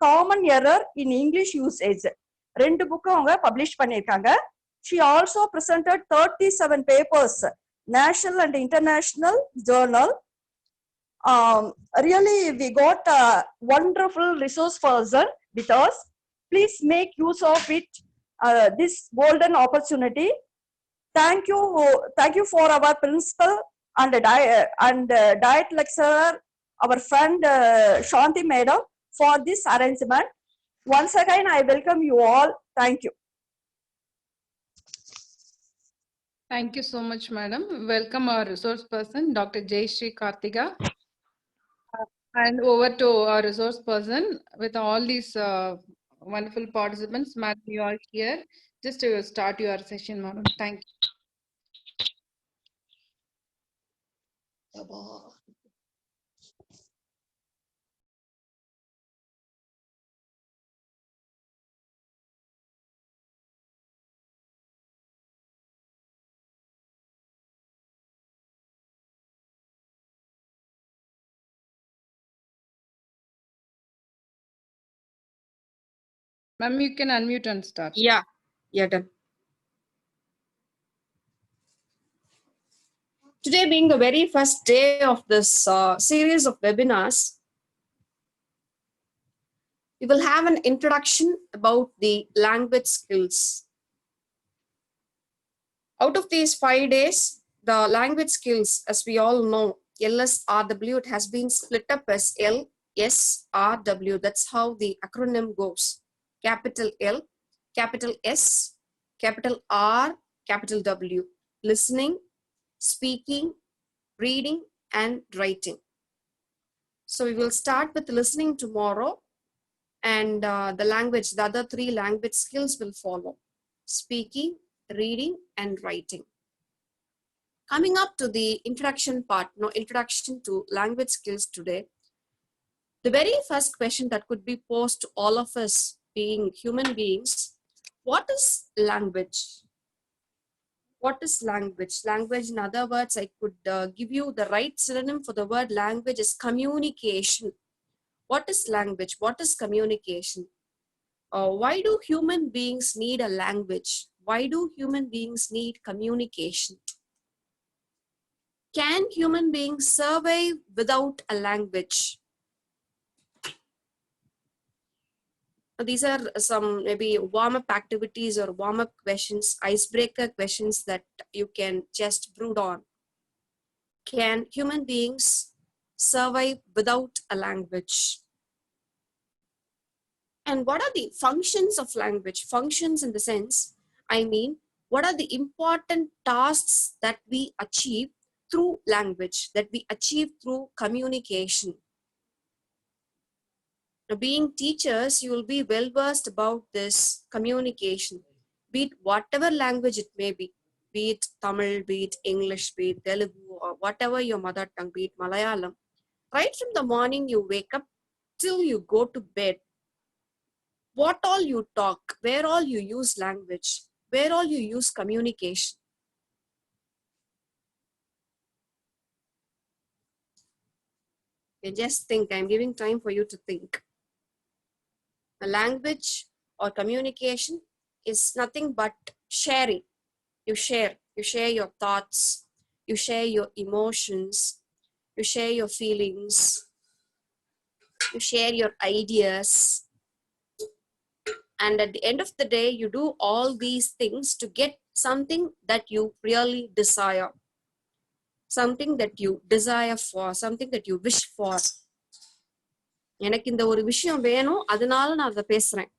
common error in English usage. ரெண்டு book அவங்க publish பண்ணியிருக்காங்க. She also presented 37 papers, national and international journal. Really, we got a wonderful resource person with us. Please make use of it, this golden opportunity. Thank you for our principal and diet lecturer, our friend Shanti Madam, for this arrangement. Once again, I welcome you all. Thank you. Thank you so much, madam. Welcome our resource person, Dr. Jayashree Karthika. And over to our resource person with all these wonderful participants. Madam, you are here. Just to start your session, madam. Thank you. Ma'am, you can unmute and start. Yeah, done. Today being the very first day of this series of webinars, we will have an introduction about the language skills. Out of these 5 days, the language skills, as we all know, LSRW, it has been split up as LSRW. That's how the acronym goes. Capital L, capital S, capital R, capital W. Listening, speaking, reading, and writing. So we will start with listening tomorrow, and the language, the other 3 language skills will follow. Speaking, reading, and writing. Coming up to the introduction part, introduction to language skills today, the very first question that could be posed to all of us being human beings, what is language? What is language? Language, in other words, I could give you the right synonym for the word language is communication. What is language? What is communication? Why do human beings need a language? Why do human beings need communication? Can human beings survive without a language? These are some maybe warm-up activities or warm-up questions, icebreaker questions that you can just brood on. Can human beings survive without a language? And what are the functions of language? Functions in the sense, I mean, what are the important tasks that we achieve through language, that we achieve through communication? Now, being teachers, you will be well versed about this communication, be it whatever language it may be it Tamil, be it English, be it Telugu, or whatever your mother tongue, be it Malayalam. Right from the morning you wake up till you go to bed, what all you talk, where all you use language, where all you use communication. You just think, I'm giving time for you to think. A language or communication is nothing but sharing. You share your thoughts, you share your emotions, you share your feelings, you share your ideas. And at the end of the day, you do all these things to get something that you really desire. Something that you desire for, something that you wish for. எனக்கு இந்த ஒரு விஷயம் வேணும், அதனால நான் அதை பேசுறேன்.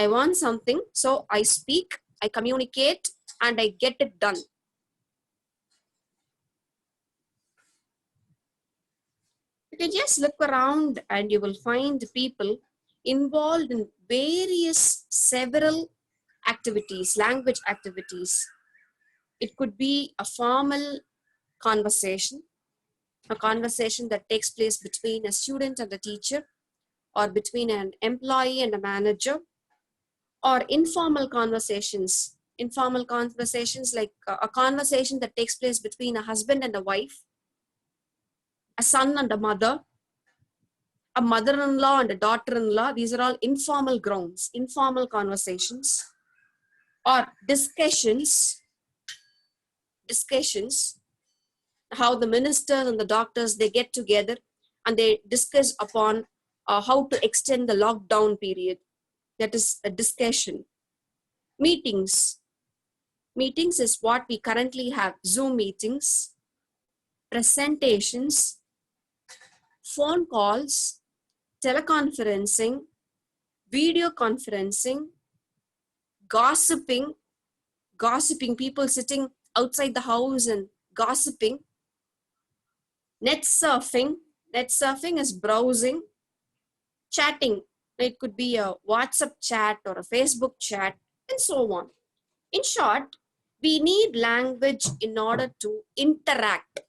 I want something, so I speak, I communicate, and I get it done. You can just look around and you will find people involved in several activities, language activities. It could be a formal conversation, a conversation that takes place between a student and a teacher, or between an employee and a manager, or informal conversations like a conversation that takes place between a husband and a wife, a son and a mother, a mother-in-law and a daughter-in-law, these are all informal grounds, informal conversations or discussions, how the ministers and the doctors, they get together and they discuss upon how to extend the lockdown period. That is a discussion. Meetings is what we currently have: Zoom meetings, presentations, phone calls, teleconferencing, video conferencing, gossiping, people sitting outside the house and gossiping, net surfing is browsing, chatting, it could be a WhatsApp chat or a Facebook chat, and so on. In short, we need language in order to interact.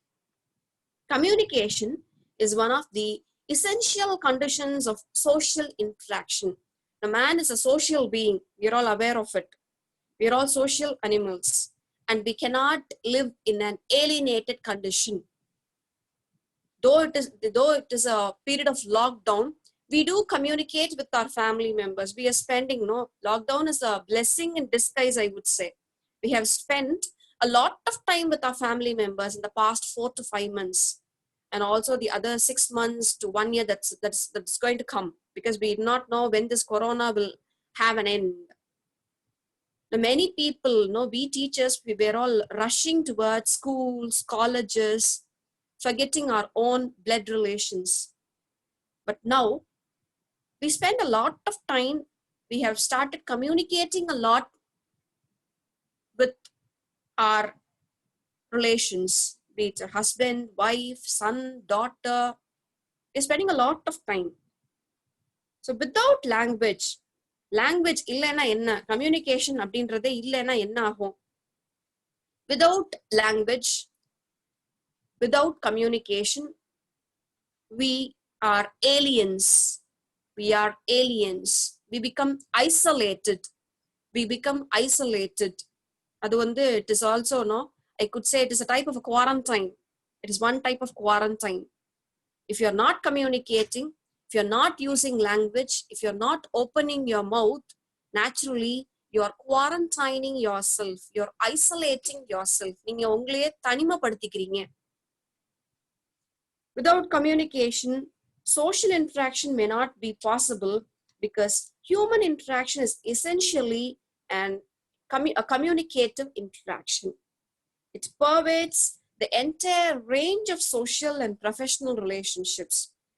Communication is one of the essential conditions of social interaction. A man is a social being. We're all aware of it. We're all social animals, and we cannot live in an alienated condition. Though it is a period of lockdown, we do communicate with our family members. We are spending, lockdown is a blessing in disguise, I would say. We have spent a lot of time with our family members in the past 4 to 5 months, and also the other 6 months to 1 year that's going to come, because we do not know when this corona will have an end. Now, many people, we teachers, we were all rushing towards schools, colleges, forgetting our own blood relations. But now we spend a lot of time, we have started communicating a lot with our relations, be it a husband, wife, son, daughter. We're spending a lot of time. So without language இல்லைன்னா என்ன, communication அப்படின்றதே இல்லைன்னா என்ன ஆகும்? Without language, without communication, we are aliens. We become isolated. அது வந்து, it is also, I could say it is a type of a quarantine. It is one type of quarantine. If you're not communicating, if you're not using language, if you're not opening your mouth, naturally you're quarantining yourself. You're isolating yourself. நீங்க உங்களையே தனிமைப்படுத்திக்கிறீங்க. Without communication, social interaction may not be possible, because human interaction is essentially a communicative interaction. It pervades the entire range of social and professional relationships.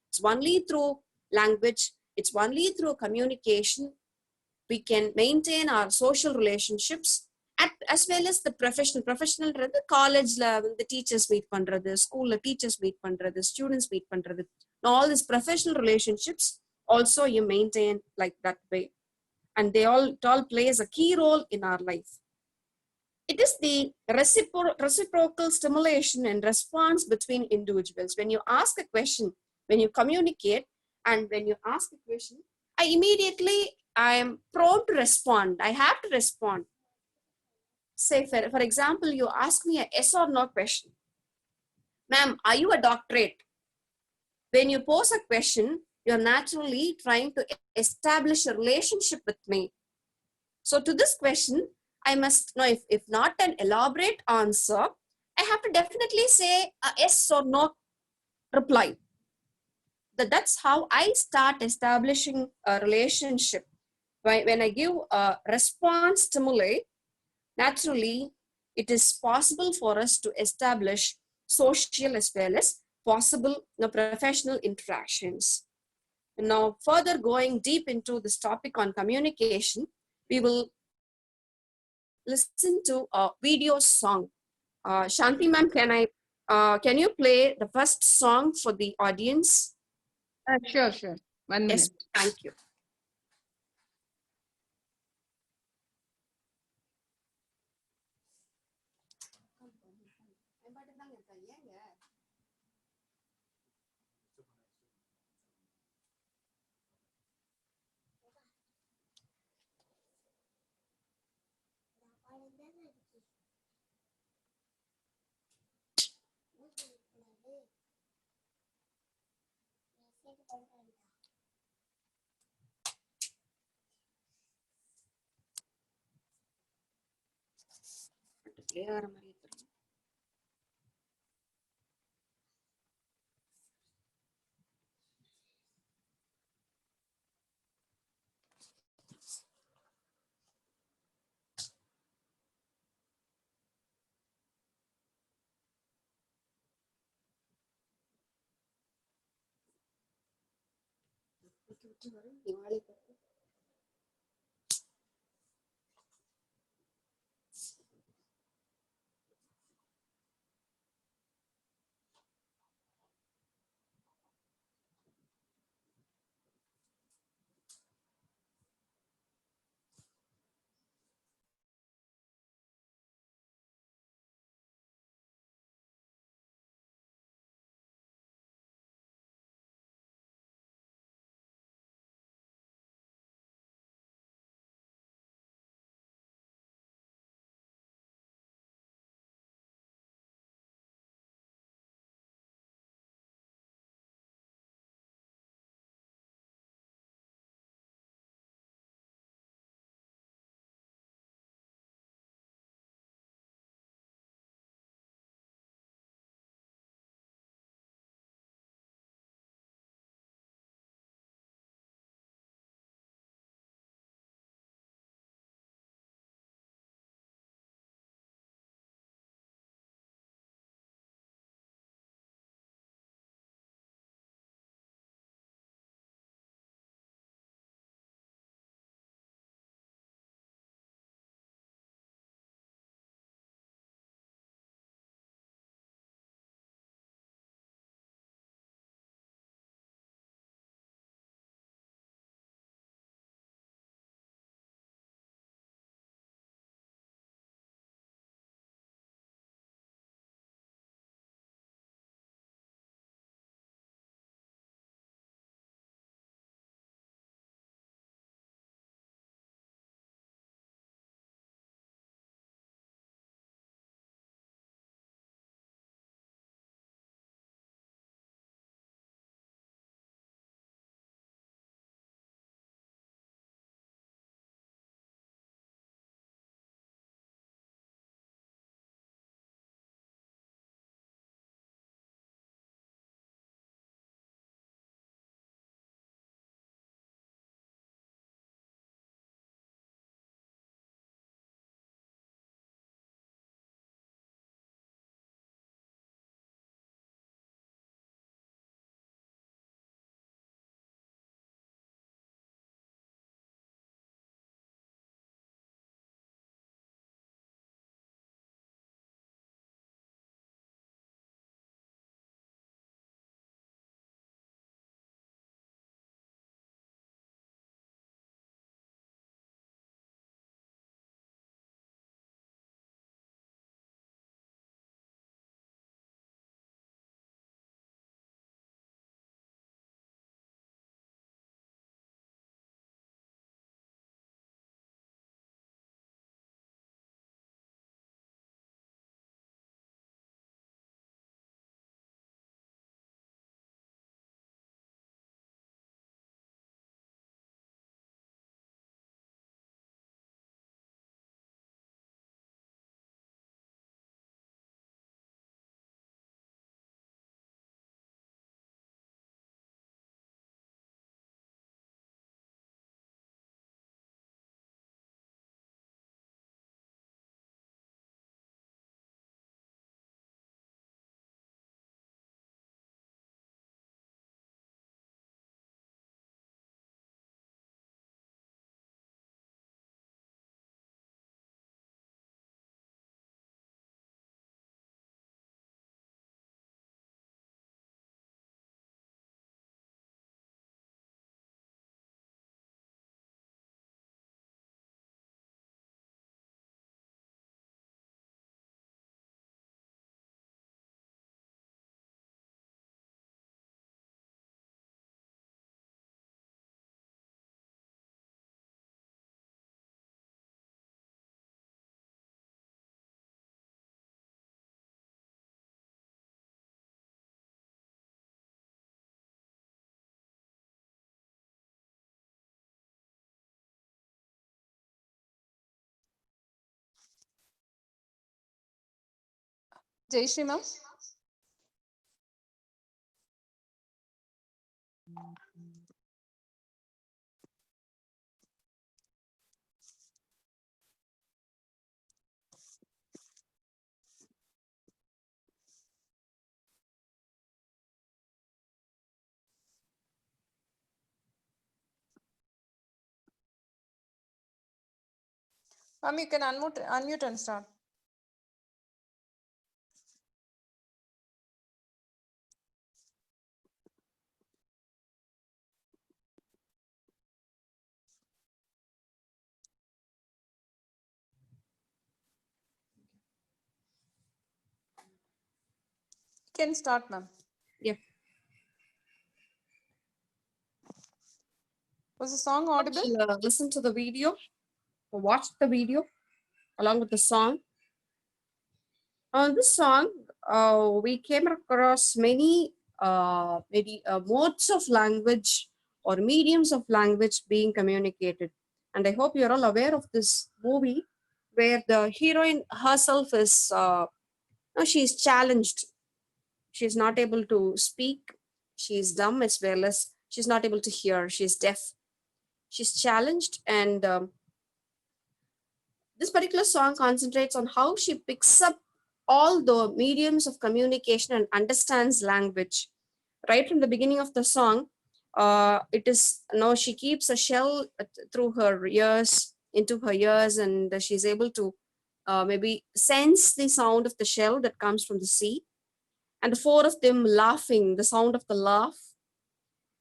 It's only through language, it's only through communication we can maintain our social relationships, as well as the professional college the teachers meet பண்றது, school teachers meet பண்றது, students meet பண்றது. All these professional relationships also you maintain like that way, and it all plays a key role in our life. It is the reciprocal stimulation and response between individuals. When you ask a question, when you communicate, and when you ask a question, I am prone to respond. I have to respond. Say, for example, you ask me a yes or no question. Ma'am, are you a doctorate? When you pose a question, you're naturally trying to establish a relationship with me. So to this question, I must know, if not an elaborate answer, I have to definitely say a yes or no reply. That's how I start establishing a relationship. When I give a response stimuli, naturally, it is possible for us to establish social as well as possible professional interactions. And now, further going deep into this topic on communication, we will listen to a video song. Shanti ma'am, can you play the first song for the audience? Sure. 1 minute. Yes, thank you. play ஆகிற மாதிரி தெரியல. நாளைக்கு Jayashree ma'am. Ma'am, you can unmute and start. You can start, ma'am. Yeah. Was the song audible? Listen to the video, or watch the video along with the song. On this song, we came across many maybe modes of language or mediums of language being communicated. And I hope you're all aware of this movie where the heroine herself is, she's challenged. She's not able to speak. She's dumb as well as she's not able to hear. She's deaf. She's challenged, and this particular song concentrates on how she picks up all the mediums of communication and understands language. Right from the beginning of the song, it is, she keeps a shell through her ears, into her ears, and she's able to maybe sense the sound of the shell that comes from the sea. And the four of them laughing, the sound of the laugh,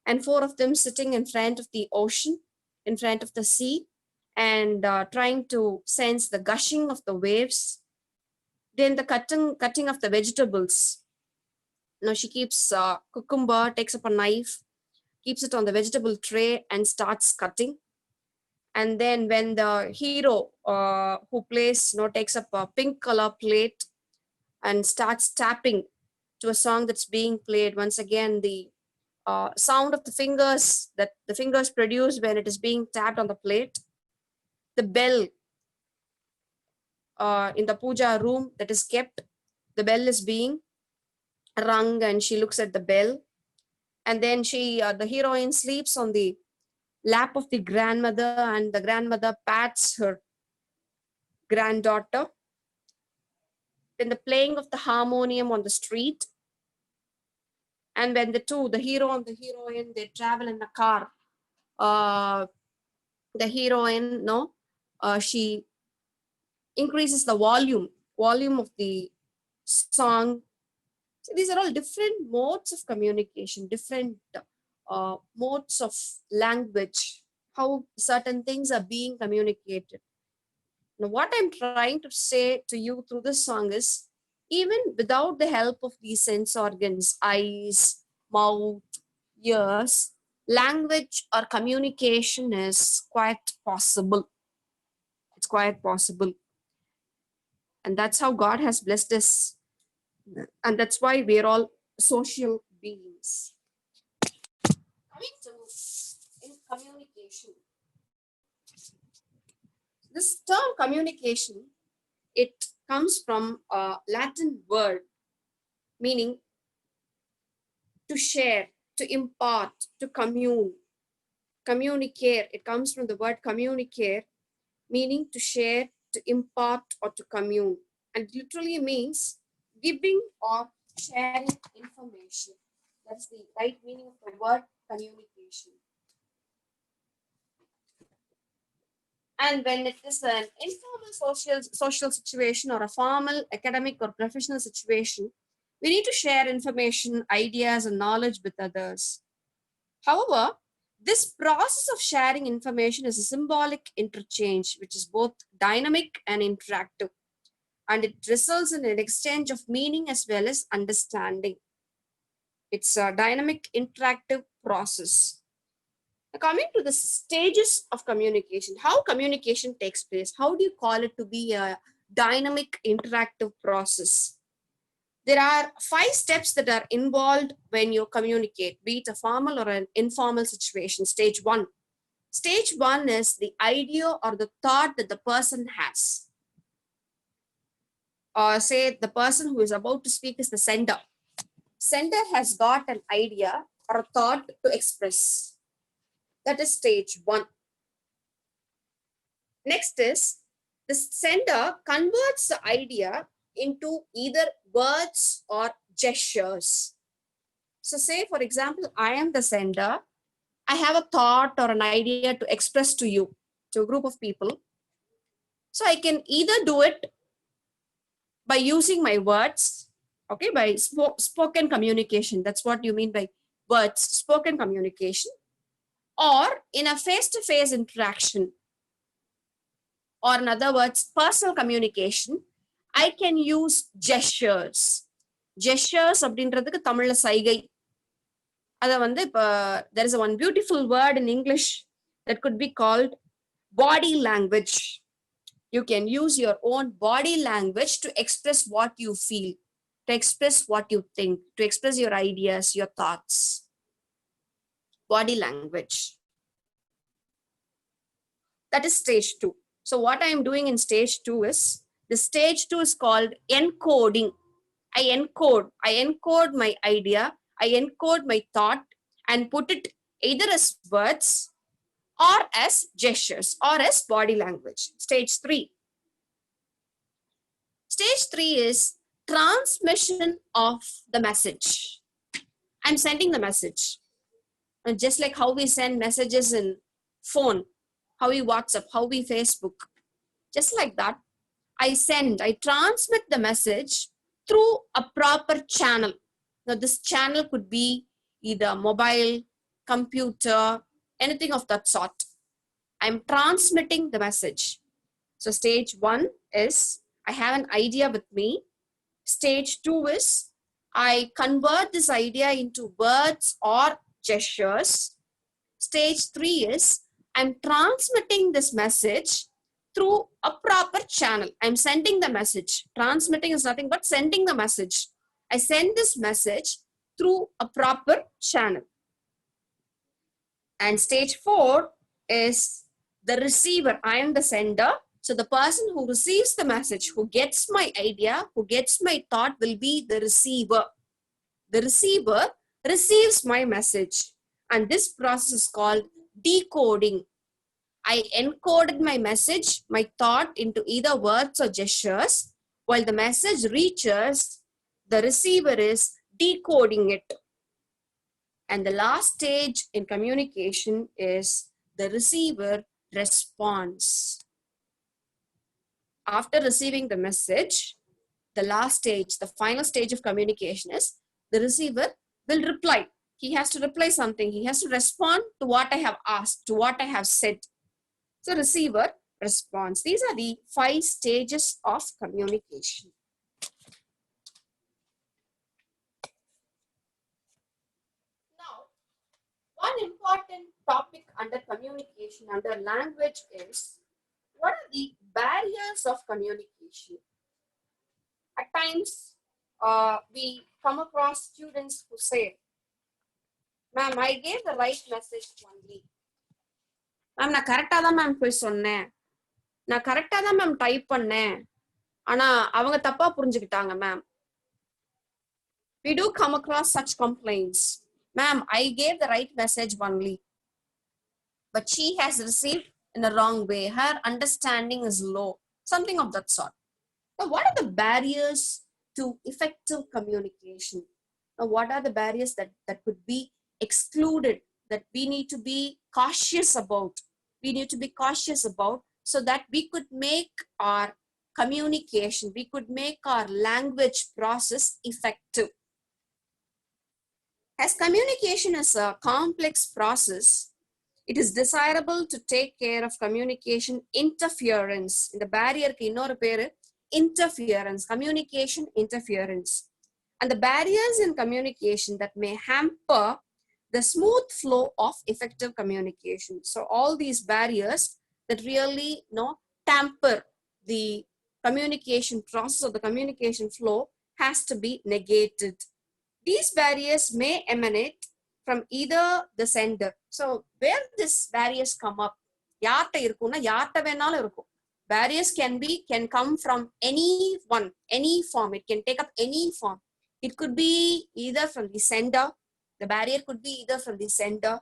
and four of them sitting in front of the ocean, in front of the sea, and trying to sense the gushing of the waves. Then the cutting of the vegetables. She keeps cucumber, takes up a knife, keeps it on the vegetable tray and starts cutting. And then when the hero who plays, takes up a pink color plate and starts tapping to a song that's being played, once again the sound of the fingers that the fingers produce when it is being tapped on the plate, the bell in the puja room that is kept, the bell is being rung and she looks at the bell, and then the heroine sleeps on the lap of the grandmother, and the grandmother pats her granddaughter. Then the playing of the harmonium on the street, and when the hero and the heroine, they travel in a car, the heroine she increases the volume of the song. So these are all different modes of communication, different modes of language, how certain things are being communicated. Now, what I'm trying to say to you through this song is, even without the help of these sense organs, eyes, mouth, ears, language or communication is quite possible. It's quite possible. And that's how God has blessed us. And that's why we're all social beings. Coming to in communication. This term communication, it comes from a Latin word meaning to share, to impart, to commune, communicate. It comes from the word communicate, meaning to share, to impart, or to commune. And it literally means giving or sharing information. That's the right meaning of the word communication. And when it is an informal social situation or a formal academic or professional situation, we need to share information, ideas, and knowledge with others. However, this process of sharing information is a symbolic interchange, which is both dynamic and interactive, and it results in an exchange of meaning as well as understanding. It's a dynamic, interactive process. Now, coming to the stages of communication, how communication takes place, how do you call it to be a dynamic, interactive process? There are 5 steps that are involved when you communicate, be it a formal or an informal situation. Stage 1. Stage 1 is the idea or the thought that the person has. or say the person who is about to speak is the sender. Sender has got an idea or a thought to express. That is stage 1. Next is the sender converts the idea into either words or gestures. So say, for example, I am the sender. I have a thought or an idea to express to you, to a group of people. So I can either do it by using my words, okay, by spoken communication. That's what you mean by words, spoken communication, or in a face-to-face interaction, or in other words, personal communication. I can use gestures. Gestures அப்படின்றதுக்கு தமிழ்ல சைகை. அத வந்து இப்ப there is one beautiful word in English that could be called body language. You can use your own body language to express what you feel, to express what you think, to express your ideas, your thoughts. Body language. That is stage 2. So what I am doing in stage 2 is, the stage 2 is called encoding. I encode my idea, I encode my thought and put it either as words or as gestures or as body language. Stage 3. Stage 3 is transmission of the message. I'm sending the message. And just like how we send messages in phone, how we WhatsApp, how we Facebook, just like that, I transmit the message through a proper channel. Now this channel could be either mobile, computer, anything of that sort. I'm transmitting the message. So stage 1 is, I have an idea with me. Stage 2 is, I convert this idea into words or gestures. Stage 3 is, I'm transmitting this message through a proper channel. I'm sending the message. Transmitting is nothing but sending the message. I send this message through a proper channel. And stage 4 is the receiver. I am the sender. So the person who receives the message, who gets my idea, who gets my thought, will be the receiver. The receiver receives my message. And this process is called decoding. I encoded my message, my thought, into either words or gestures. While the message reaches, the receiver is decoding it. And the last stage in communication is the receiver responds. After receiving the message, the last stage, the final stage of communication is the receiver will reply. He has to reply something. He has to respond to what I have asked, to what I have said. So receiver responds. These are the 5 stages of communication. Now, one important topic under communication, under language is, what are the barriers of communication? At times, we come across students who say, ma'am, I gave the right message only. Ma'am, நான் கரெக்டா தான் ma'am போய் சொன்னேன், நான் கரெக்டா தான் ma'am type பண்ணேன், ஆனா அவங்க தப்பா புரிஞ்சுக்கிட்டாங்க ma'am. We do come across such complaints. Ma'am, I gave the right message only, but she has received in a wrong way. Her understanding is low. Something of that sort. Now, what are the barriers to effective communication? Now, what are the barriers that could be excluded, that we need to be cautious about? We need to be cautious about, so that we could make our communication, we could make our language process effective. As communication is a complex process, it is desirable to take care of communication interference. In the barrier ki innoru peru interference, communication interference. And the barriers in communication that may hamper the smooth flow of effective communication. So all these barriers that really tamper the communication process or the communication flow has to be negated. These barriers may emanate from either the sender. So where these barriers come up, yaartta irukuna yaartta venalum irukum. Barriers can come from any form. It can take up any form. It could be either from the sender. The barrier could be either from the sender,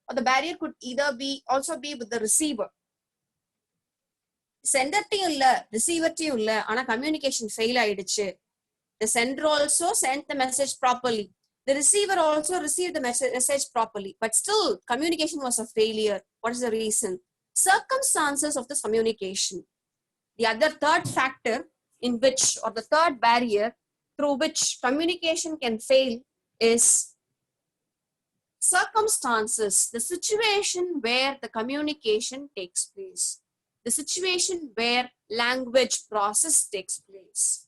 or the barrier could either also be with the receiver. Sender illa, receiver illa, ana communication fail aiduchu. The sender also sent the message properly. The receiver also received the message properly, but still communication was a failure. What is the reason? Circumstances of this communication. The other third factor in which, or the third barrier through which communication can fail is circumstances, the situation where the communication takes place, the situation where language process takes place.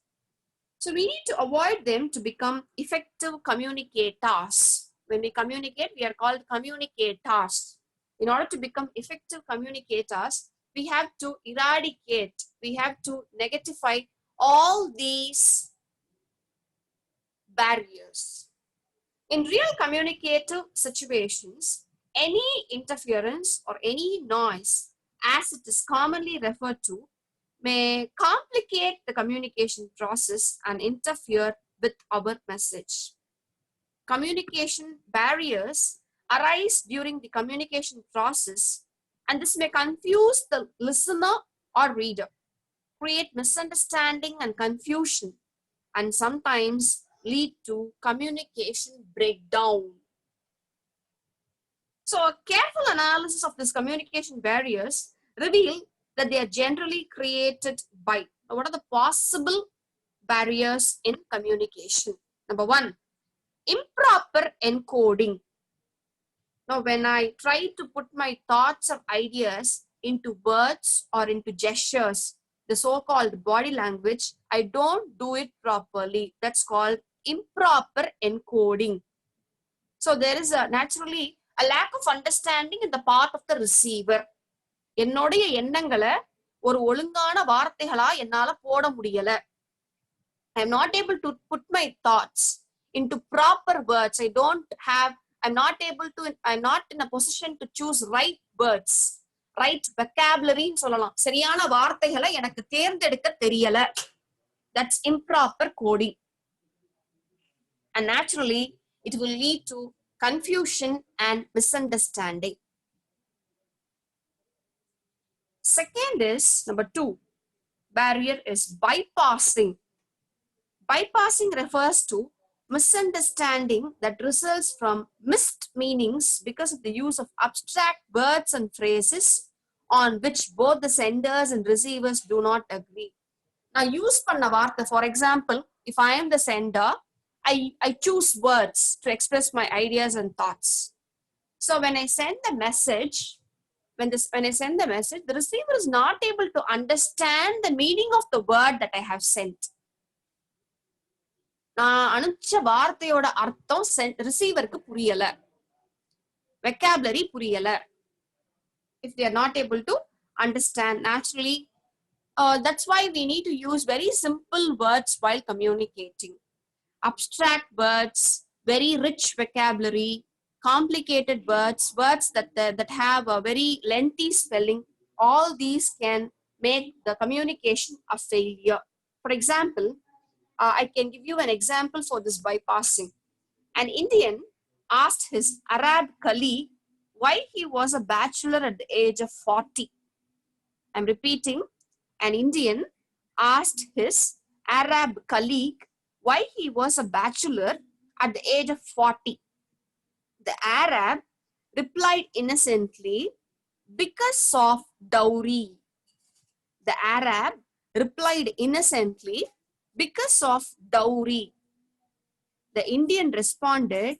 So we need to avoid them to become effective communicators. When we communicate, we are called communicators. In order to become effective communicators, we have to eradicate, we have to negatify all these barriers. In real communicative situations, any interference or any noise, as it is commonly referred to, may complicate the communication process and interfere with our message. Communication barriers arise during the communication process, and this may confuse the listener or reader, create misunderstanding and confusion, and sometimes lead to communication breakdown. So a careful analysis of these communication barriers reveal that they are generally created by, what are the possible barriers in communication? Number one, improper encoding. Now, when I try to put my thoughts or ideas into words or into gestures, the so-called body language, I don't do it properly. That's called improper encoding. So there is naturally a lack of understanding in the part of the receiver. என்னுடைய எண்ணங்களை ஒரு ஒழுங்கான வார்த்தைகளா என்னால போட முடியல. I am not able to put my thoughts into proper words. I'm not in a position to choose right words, right vocabulary சொல்லலாம். சரியான வார்த்தைகளை எனக்கு தேர்ந்தெடுக்க தெரியல. That's improper coding. And naturally, it will lead to confusion and misunderstanding. Second is, number two, barrier is bypassing. Bypassing refers to misunderstanding that results from missed meanings because of the use of abstract words and phrases on which both the senders and receivers do not agree. Now, use panna vaartha, for example, if I am the sender, I choose words to express my ideas and thoughts. So when I send the message, when I send the message, the receiver is not able to understand the meaning of the word that I have sent. நான் அனுப்பிச்ச வார்த்தையோட அர்த்தம் ரிசீவருக்கு புரியல, vocabulary புரியல. If they are not able to understand, naturally, that's why we need to use very simple words while communicating. Abstract words, very rich vocabulary, complicated words, words that have a very lengthy spelling, all these can make the communication a failure. For example, I can give you an example for this bypassing. An Indian asked his Arab colleague why he was a bachelor at the age of 40. I'm repeating. An Indian asked his Arab colleague why he was a bachelor at the age of 40. The Arab replied innocently, because of dowry. The Arab replied innocently, because of dowry. The Indian responded,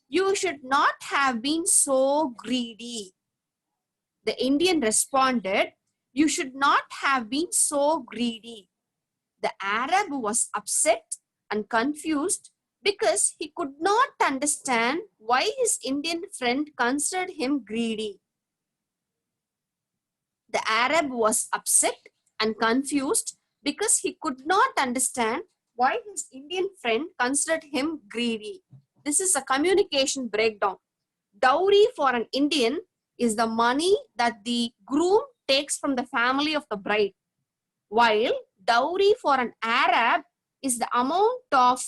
you should not have been so greedy. The Indian responded, you should not have been so greedy. The Arab was upset and confused because he could not understand why his Indian friend considered him greedy. The Arab was upset and confused because he could not understand why his Indian friend considered him greedy. This is a communication breakdown. Dowry for an Indian is the money that the groom takes from the family of the bride while dowry for an Arab is the amount of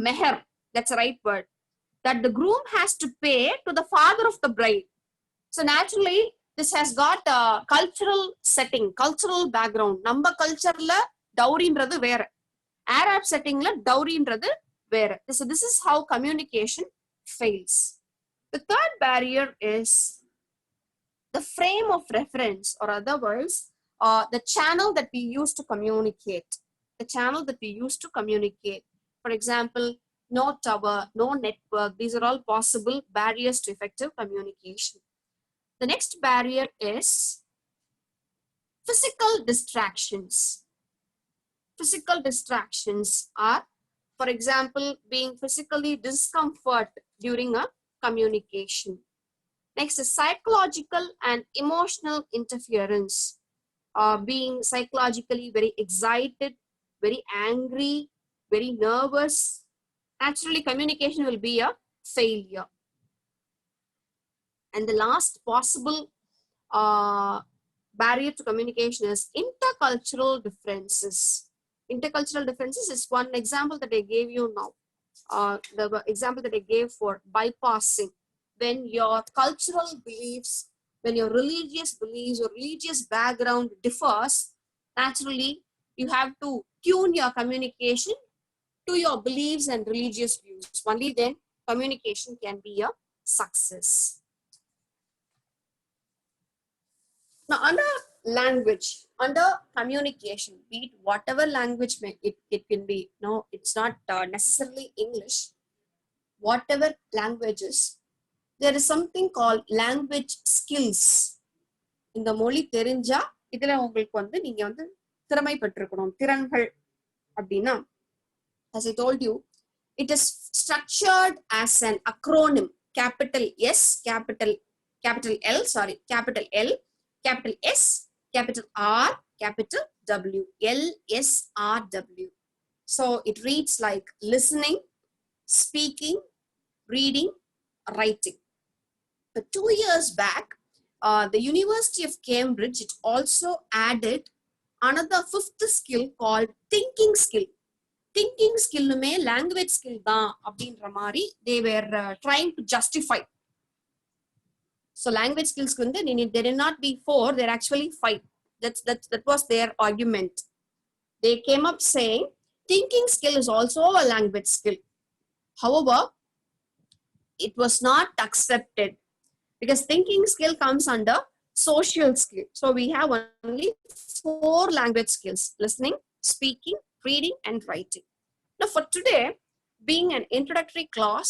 meher, that's the right word, that the groom has to pay to the father of the bride. So naturally, this has got a cultural setting, cultural background. Number culture la dowry inradhu vera. Arab setting la dowry inradhu vera. So this is how communication fails. The third barrier is the frame of reference, or otherwise, the channel that we use to communicate. The channel that we use to communicate. For example, no tower, no network. These are all possible barriers to effective communication. The next barrier is physical distractions. Physical distractions are, for example, being physically discomfort during a communication. Next is psychological and emotional interference. Being psychologically very excited, very angry, very nervous. Naturally, communication will be a failure. And the last possible barrier to communication is intercultural differences. Intercultural differences is one example that I gave you now. The example that I gave for bypassing. When your cultural beliefs, when your religious beliefs or religious background differs, naturally, you have to tune your communication to your beliefs and religious views. Only then communication can be a success. Now, under language, under communication, be it whatever language it can be, no, it's not necessarily English, whatever languages, there is something called language skills. இந்த மொழி தெரிஞ்சா இதுல உங்களுக்கு வந்து நீங்க வந்து திறமை பெற்றிருக்கணும், திறன்கள் அப்படின்னா, as I told you, it is structured as an acronym, capital S, capital L, sorry, capital L, capital S, capital R, capital W, LSRW. So it reads like listening, speaking, reading, writing. But 2 years back, the University of Cambridge, it also added another 5th skill called thinking skill. Thinking skill nume language skill da abindra mari they were trying to justify. So language skills kunde they did not be 4, they're actually 5. That was their argument. They came up saying thinking skill is also a language skill. However, it was not accepted because thinking skill comes under social skill. So we have only 4 language skills: listening, speaking, reading, and writing. Now for today, being an introductory class,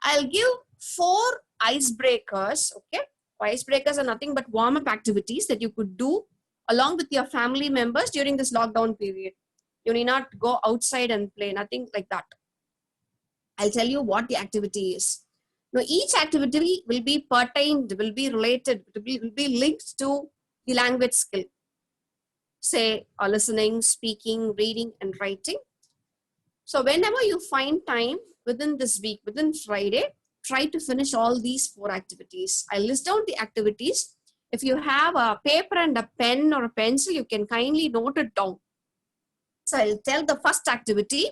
I'll give 4 icebreakers. Okay, icebreakers are nothing but warm-up activities that you could do along with your family members during this lockdown period. You need not go outside and play, nothing like that. I'll tell you what the activity is. Now, each activity will be pertained, will be related, will be linked to the language skill. Say, listening, speaking, reading, and writing. So whenever you find time within this week, within Friday, try to finish all these 4 activities. I'll list down the activities. If you have a paper and a pen or a pencil, you can kindly note it down. So I'll tell the first activity.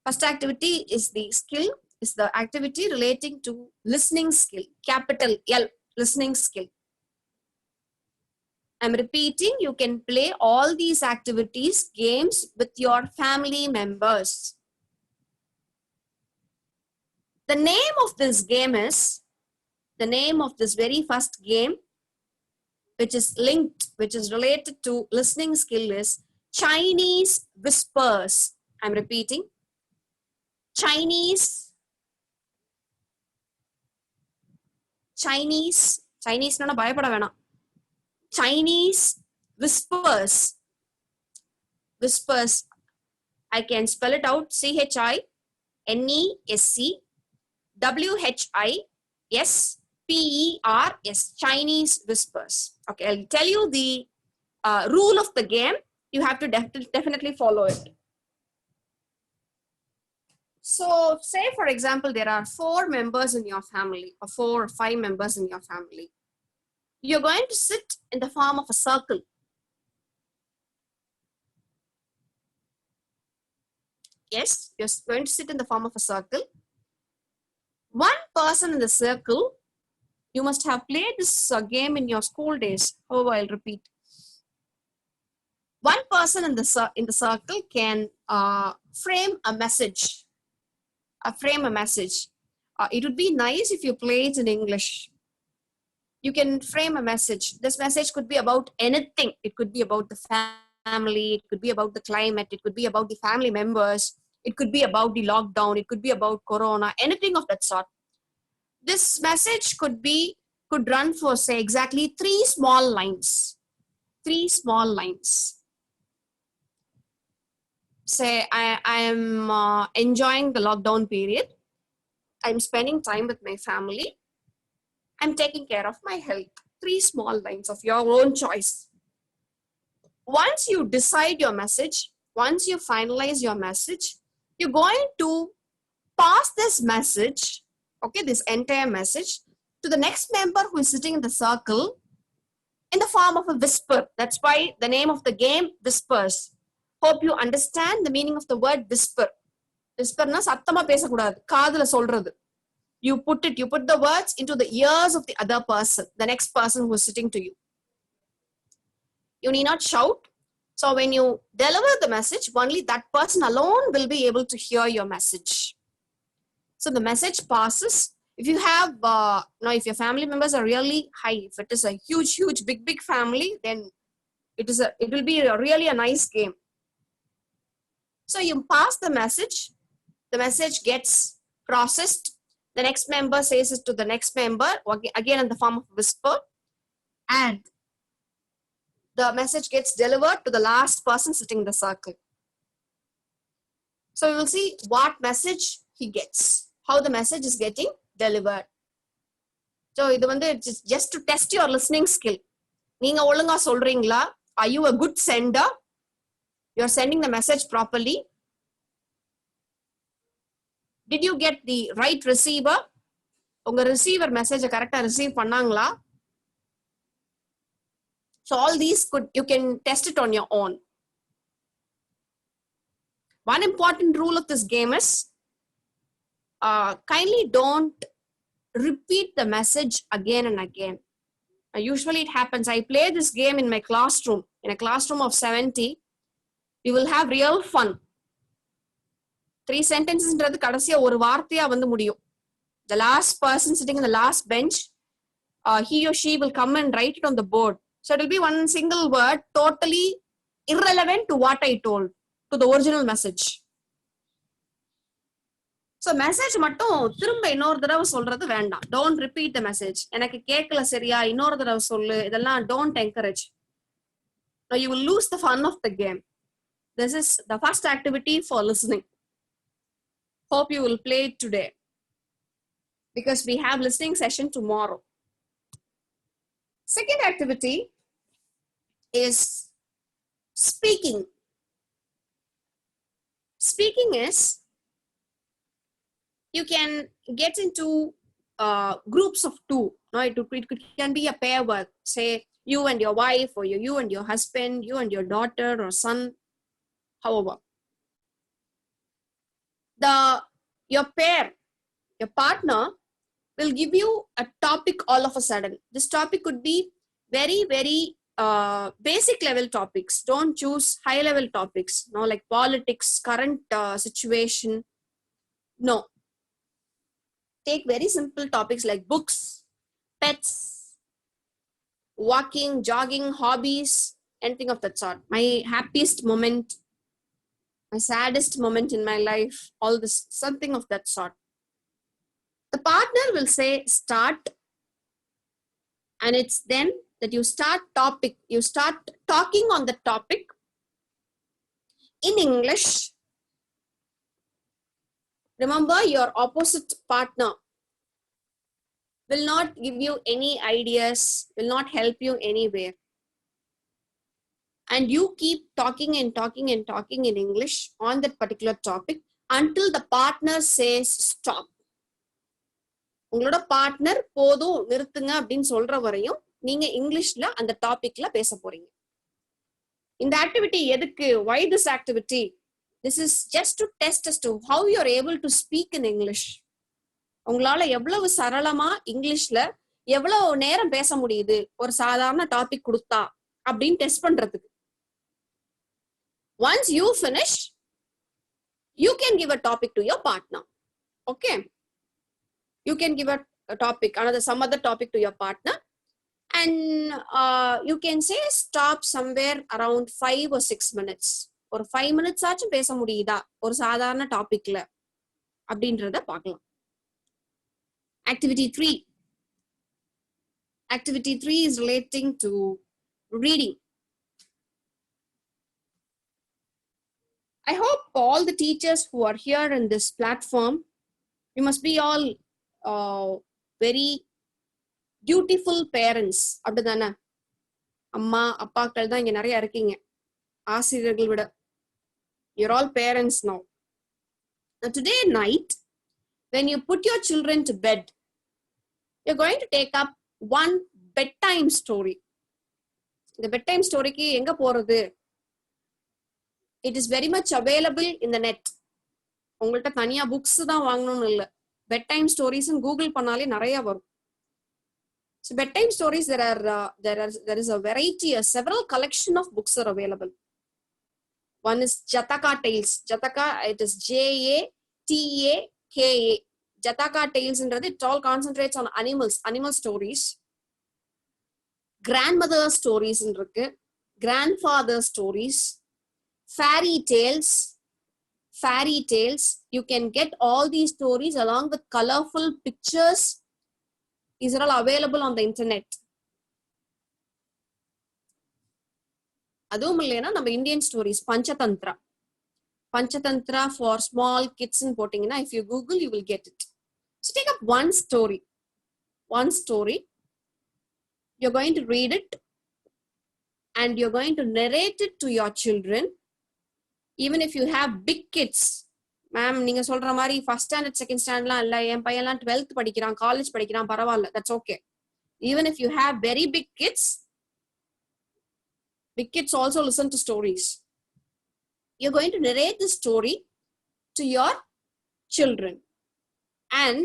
First activity is the skill, is the activity relating to listening skill, capital L, listening skill. I'm repeating, you can play all these activities, games with your family members. The name of this game is, the name of this very first game, which is linked, which is related to listening skill, is Chinese Whispers. I'm repeating, Chinese nana bayapada vena. Chinese Whispers. Whispers. I can spell it out. CHINESCWHISPERS. Chinese Whispers. Okay, I'll tell you the rule of the game. You have to definitely follow it. So say, for example, there are 4 members in your family, or 4 or 5 members in your family. You're going to sit in the form of a circle. Yes, you're going to sit in the form of a circle. One person in the circle, you must have played this game in your school days. However, I'll repeat. One person in the circle can frame a message. Frame a message. It would be nice if you play it in English. You can frame a message. This message could be about anything. It could be about the family. It could be about the climate. It could be about the family members. It could be about the lockdown. It could be about Corona. Anything of that sort. This message could run for, say, exactly 3 small lines. 3 small lines. Say, I am enjoying the lockdown period. I'm spending time with my family. I'm taking care of my health. 3 small lines of your own choice. Once you decide your message, once you finalize your message, you're going to pass this message, okay, this entire message, to the next member who is sitting in the circle in the form of a whisper. That's why the name of the game, Whispers. Hope you understand the meaning of the word whisper. Whisper na sattama pesa kudadu, kaadula solradhu. You put the words into the ears of the other person, the next person who is sitting to you. You need not shout. So when you deliver the message, only that person alone will be able to hear your message. So the message passes. If you have, if your family members are really high, if it is a huge, big family, then it will be really a nice game. So you pass the message gets processed. The next member says it to the next member, again in the form of whisper, and the message gets delivered to the last person sitting in the circle. So we will see what message he gets, how the message is getting delivered. So it's just to test your listening skill. Neenga olunga solringla? Are you a good sender? You're sending the message properly. Did you get the right receiver? Unga receiver message correct receive pannangla? So all these you can test it on your own. One important rule of this game is kindly don't repeat the message again and again. Usually it happens. I play this game in my classroom. In a classroom of 70, you will have real fun. 3 sentences ன்றது கடைசியா ஒரு வார்த்தையா வந்து முடியும். The last person sitting in the last bench, he or she will come and write it on the board. So it will be one single word, totally irrelevant to what I told, to the original message. So message மட்டும் திரும்ப இன்னொரு தடவை சொல்றது வேண்டாம். Don't repeat the message. எனக்கு கேட்கல சரியா, இன்னொரு தடவை சொல்லு. இதெல்லாம் don't encourage. Now you will lose the fun of the game. This is the first activity for listening. Hope you will play it today, because we have listening session tomorrow. Second activity is speaking. Speaking is, you can get into groups of 2. No, it can be a pair work. Say you and your wife, or you and your husband, you and your daughter or son. However, your pair, your partner will give you a topic all of a sudden. This topic could be very, very basic level topics. Don't choose high level topics, like politics, current situation. No. Take very simple topics like books, pets, walking, jogging, hobbies, anything of that sort. My happiest moment, my saddest moment in my life, all this, something of that sort. The partner will say start, and it's then that you start talking on the topic in English. Remember, your opposite partner will not give you any ideas, will not help you anywhere. And you keep talking in English on that particular topic until the partner says stop. உங்களோட partner போதும் நிறுத்துங்க அப்படின்னு சொல்ற வரையும் நீங்க இங்கிலீஷ்ல அந்த டாபிக்ல பேச போறீங்க. இந்த ஆக்டிவிட்டி எதுக்கு? Why this activity? This is just to test as to how you're able to speak in English. உங்களால எவ்வளவு சரளமா இங்கிலீஷ்ல எவ்வளவு நேரம் பேச முடியுது ஒரு சாதாரண டாபிக் கொடுத்தா அப்படின்னு டெஸ்ட் பண்றதுக்கு. Once you finish, you can give a topic to your partner. Okay, you can give a topic, some other topic to your partner, and you can say stop somewhere around 5 or 6 minutes. ஒரு 5 minutes ஆச்சும் பேச முடியுதா ஒரு சாதாரண டாபிக்ல அப்படின்றத பார்க்கலாம். Activity 3. Activity 3 is relating to reading. I hope all the teachers who are here in this platform, you must be all very dutiful parents. அப்படிதானே? அம்மா அப்பாக்கள் தான் இங்க நிறைய இருக்கீங்க, ஆசிரியர்கள் விட. You're all parents now. Now today night, when you put your children to bed, you're going to take up one bedtime story. The bedtime story ki enga poradhu? It is very much available in the net. உங்கள்ட்ட தனியா books தான் வாங்கணும்னு இல்ல. bedtime stories in Google பண்ணாலே நிறைய வரும். So bedtime stories, there is a variety, several collection of books are available. One is Jataka Tales. Jataka, it is Jataka. Jataka Tales என்றது it all concentrates on animal stories. Grandmother stories இருக்கு, grandfather stories, fairy tales. You can get all these stories along with colorful pictures. These are all available on the internet. அதுவும் இல்லைன்னா நம்ம Indian stories Panchatantra for small kids ன்னு போட்டீங்கன்னா if you Google you will get it. So take up one story. You're going to read it and you're going to narrate it to your children. Even if you have big kids, ma'am நீங்க சொல்ற மாதிரி first standard second standardலாம் இல்ல, என் பையன்லாம் 12th படிக்கிறான், college படிக்கிறான், பரவாயில்ல, that's okay. Even if you have very big kids also listen to stories. You're going to narrate the story to your children. And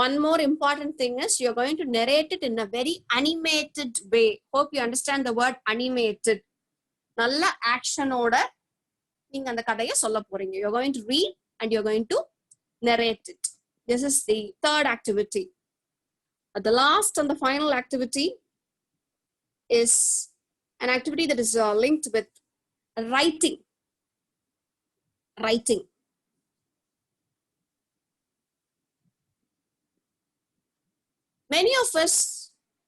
one more important thing is you're going to narrate it in a very animated way. Hope you understand the word animated. நல்ல ஆக்ஷனோட நீங்க அந்த கதையை சொல்ல போறீங்க. You're going to read and you're going to narrate it. This is the third activity. The last and the final activity is an activity that is linked with writing. Many of us,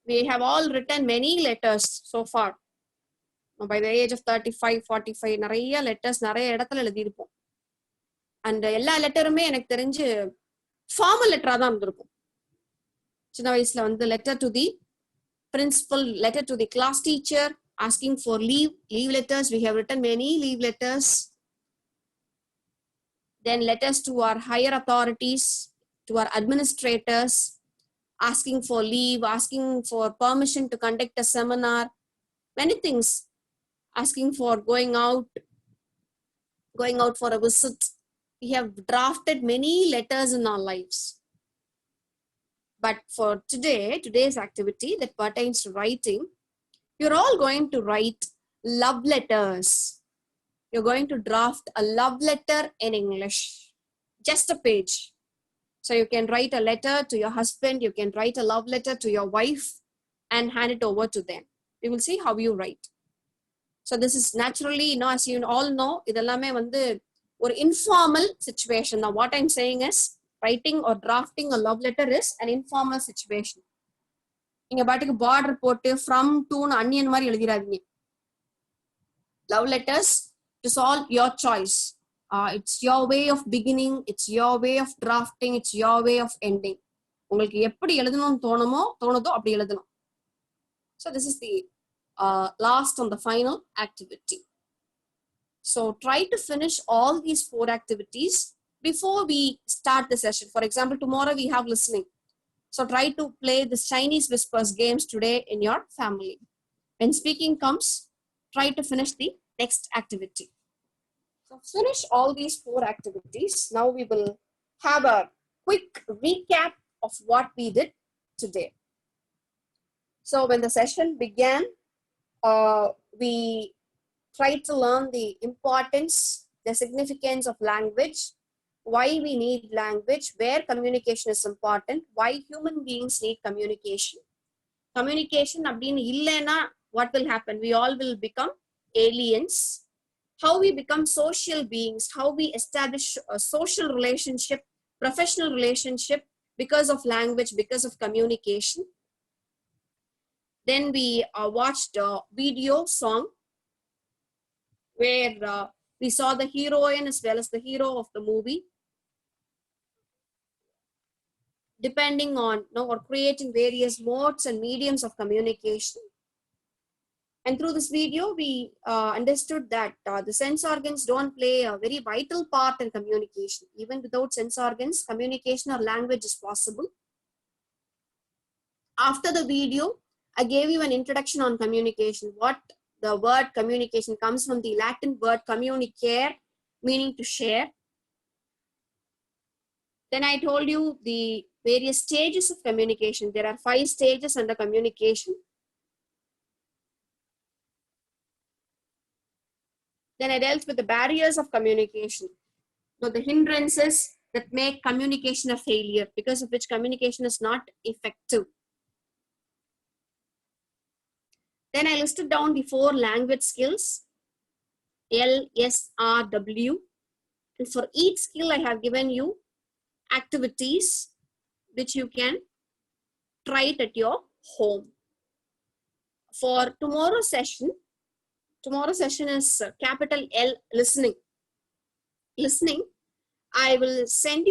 we have all written many letters so far. By the age of 35, 45, நிறைய letters நிறைய இடத்துல எழுதியிருப்போம். And எல்லா லெட்டருமே எனக்கு தெரிஞ்சு formal லெட்டரா தான் இருந்திருக்கும். சின்ன வயசுல வந்து letter to the principal, letter to the class teacher, asking for leave letters. We have written many leave letters. Then letters to our higher authorities, to our administrators, asking for leave, asking for permission to conduct a seminar, many things, asking for going out for a visit. We have drafted many letters in our lives. But for today's activity that pertains to writing, you're all going to write love letters. You're going to draft a love letter in English, just a page. So you can write a letter to your husband, you can write a love letter to your wife and hand it over to them. We will see how you write. So this is naturally, as you all know, idellame vandu or informal situation. Now what I'm saying is writing or drafting a love letter is an informal situation. நீங்க பாட்டுக்கு border போட்டு from to onion மாதிரி எழுதிராதீங்க. Love letters, it is all your choice. It's your way of beginning, it's your way of drafting, it's your way of ending. உங்களுக்கு எப்படி எழுதணும்னு தோணுதோ அப்படி எழுதணும். So this is the last and the final activity. So try to finish all these 4 activities before we start the session. For example, tomorrow we have listening. So try to play the Chinese whispers games today in your family. When speaking comes, try to finish the next activity. So finish all these 4 activities. Now we will have a quick recap of what we did today. So when the session began, we tried to learn the importance, the significance of language, why we need language, where communication is important, why human beings need communication. Communication அப்படின்னு இல்லைன்னா what will happen? We all will become aliens. How we become social beings, how we establish a social relationship, professional relationship because of language, because of communication. Then we watched a video song where we saw the heroine as well as the hero of the movie, depending on or creating various modes and mediums of communication. And through this video, we understood that the sense organs don't play a very vital part in communication. Even without sense organs, communication or language is possible. After the video, I gave you an introduction on communication. What the word communication comes from the Latin word communicare, meaning to share. Then I told you the various stages of communication. There are 5 stages under communication. Then I dealt with the barriers of communication. So the hindrances that make communication a failure, because of which communication is not effective. Then I listed down the 4 language skills, L, S, R, W. And for each skill, I have given you activities which you can try it at your home. For tomorrow's session is capital L, listening. Listening, I will send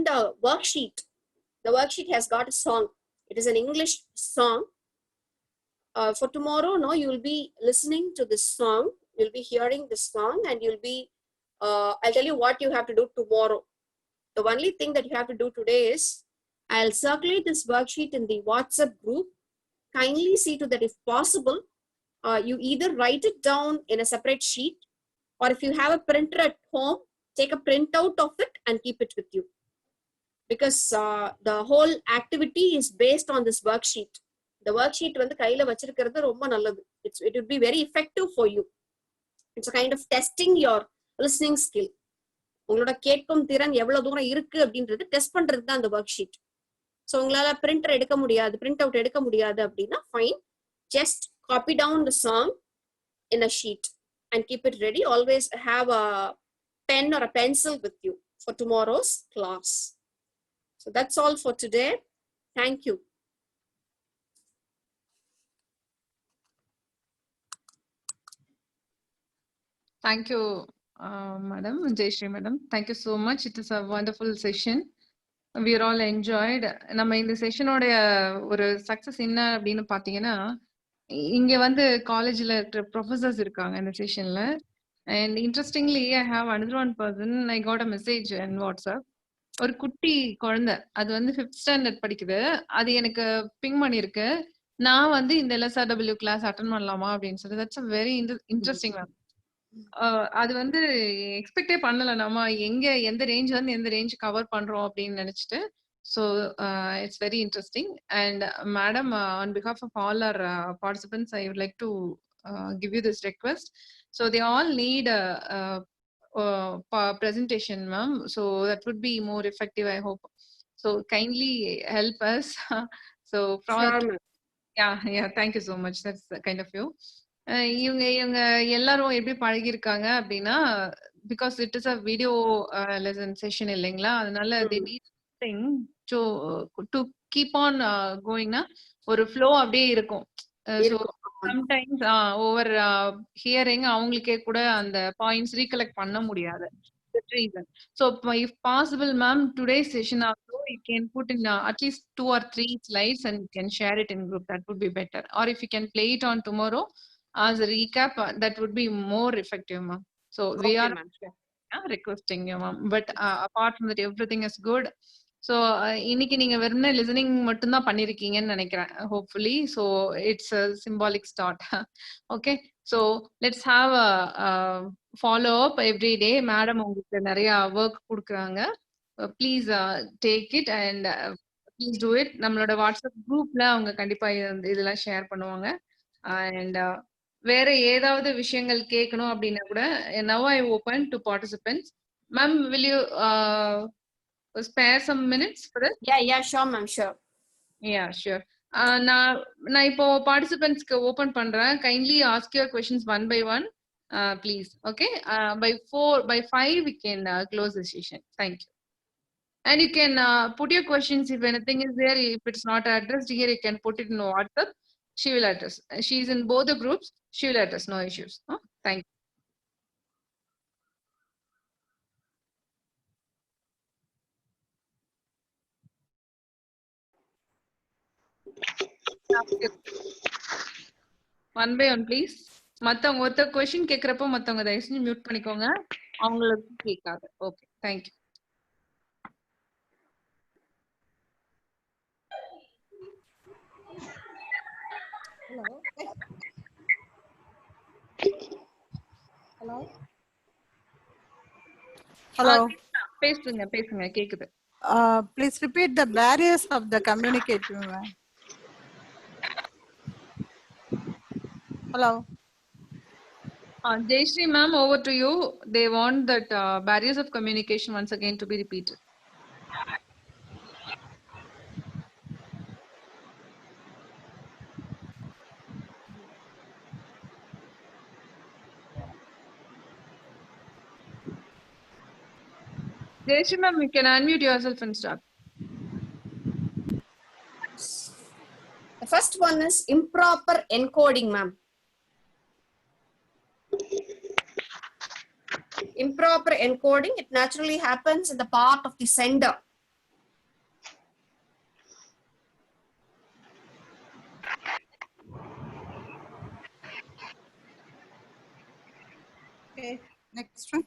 a worksheet. The worksheet has got a song. It is an English song. For tomorrow, you will be listening to this song. You'll be hearing this song, and you'll be, I'll tell you what you have to do tomorrow. The only thing that you have to do today is, I'll circulate this worksheet in the WhatsApp group. Kindly see to that, if possible, you either write it down in a separate sheet, or if you have a printer at home, take a printout of it and keep it with you. Because the whole activity is based on this worksheet. The worksheet வந்து கையில வச்சிருக்கிறது ரொம்ப நல்லது. It would be very effective for you. It's a kind of testing your listening skill. உங்களோட கேட்கும் திறன் எவ்வளவு தூரம் இருக்கு அப்படின்றது டெஸ்ட் பண்றதுக்கு தான் அந்த worksheet. So உங்களால printer எடுக்க முடியாது, print out எடுக்க முடியாது அப்படின்னா fine. Just copy down the song in a sheet and keep it ready. Always have a pen or a pencil with you for tomorrow's class. So that's all for today. Thank you. Thank you, Madam Jayashree Madam. Thank you so much. It is a wonderful session. We are all enjoyed. நம்ம இந்த செஷனோட ஒரு success என்ன அப்படின்னு பாத்தீங்கன்னா, இங்க வந்து காலேஜ்ல இருக்கிற ப்ரொஃபசர்ஸ் இருக்காங்க இந்த செஷன்ல. And interestingly, I have another one person. I got a message in WhatsApp. ஒரு குட்டி குழந்தை, அது வந்து 5th ஸ்டாண்டர்ட் படிக்குது. அது எனக்கு பிங் பண்ணிருக்கு. நான் வந்து இந்த LSRW கிளாஸ் அட்டெண்ட் பண்ணலாமா அப்படின்னு சொல்லி. That's a very interesting one. அது வந்து எக்ஸ்பெக்டே பண்ணல, நம்ம எந்த ரேஞ்ச் வந்து எந்த ரேஞ்ச் கவர் பண்றோம் அப்படின்னு நினைச்சிட்டு. So it's very interesting. And madam, on behalf of all our participants, I would like to give you this request. So they all need a presentation, ma'am. So that would be more effective, I hope. So kindly help us. So from Sure, yeah, thank you so much. That's kind of you. இவங்க எல்லாரும் எப்படி பழகிருக்காங்க அப்படின்னா, because it is a video lesson session இல்லைங்களா, அதனால they need something to keep on கோயிங்னா ஒரு flow அப்படியே இருக்கும். So sometimes over hearing அவங்களுக்கே கூட அந்த பாயிண்ட்ஸ் ரீகலெக்ட் பண்ண முடியாது. Reason. So if possible, ma'am, today's session also you can put in at least 2 or 3 slides and you can share it in group. That would be better. Or if you can play it on tomorrow as a recap, that would be more effective, ma'am. So we are requesting you, ma'am. But apart from that, everything is good. So இன்னைக்கு நீங்க வெறுமனே listening மட்டும் தான் பண்ணிருக்கீங்கன்னு நினைக்கிறேன், hopefully. So it's a symbolic start. Okay. So let's have a follow up every day. Madam உங்களுக்கு நிறைய work கொடுக்குறாங்க. Please take it and please do it. நம்மளோட வாட்ஸ்அப் குரூப்ல அவங்க கண்டிப்பா இதெல்லாம் ஷேர் பண்ணுவாங்க. And வேற ஏதாவது விஷயங்கள் கேட்கணும் அப்படின்னா கூட now I open to participants. Ma'am, will you spare some minutes for this? Yeah, sure, ma'am, sure. Yeah, sure. நான் இப்போ பார்ட்டிசிபென்ட்ஸ்க்கு ஓபன் பண்றேன். Kindly ask your questions one by one, please. Okay. By 5 we can close the session. Thank you. And you can put your questions if anything is there. If it's not addressed here, you can put it in WhatsApp. She will address. She's in both the groups. She will address. No issues. Thank you. One by one, please. மத்தவங்க ஒருத்தர் question கேக்குறப்போ மத்தவங்க தயவு செஞ்சு mute பண்ணிக்கோங்க. அவங்களுக்கு கேட்காது. Okay, thank you. Hello. பேசுங்க கேக்குது. Please repeat the barriers of the communicative. Hello. Jayashree ma'am, over to you. They want that barriers of communication once again to be repeated. Jayashree ma'am, you can unmute yourself and start. The first one is improper encoding, ma'am. Improper encoding, it naturally happens in the part of the sender. Okay, next one.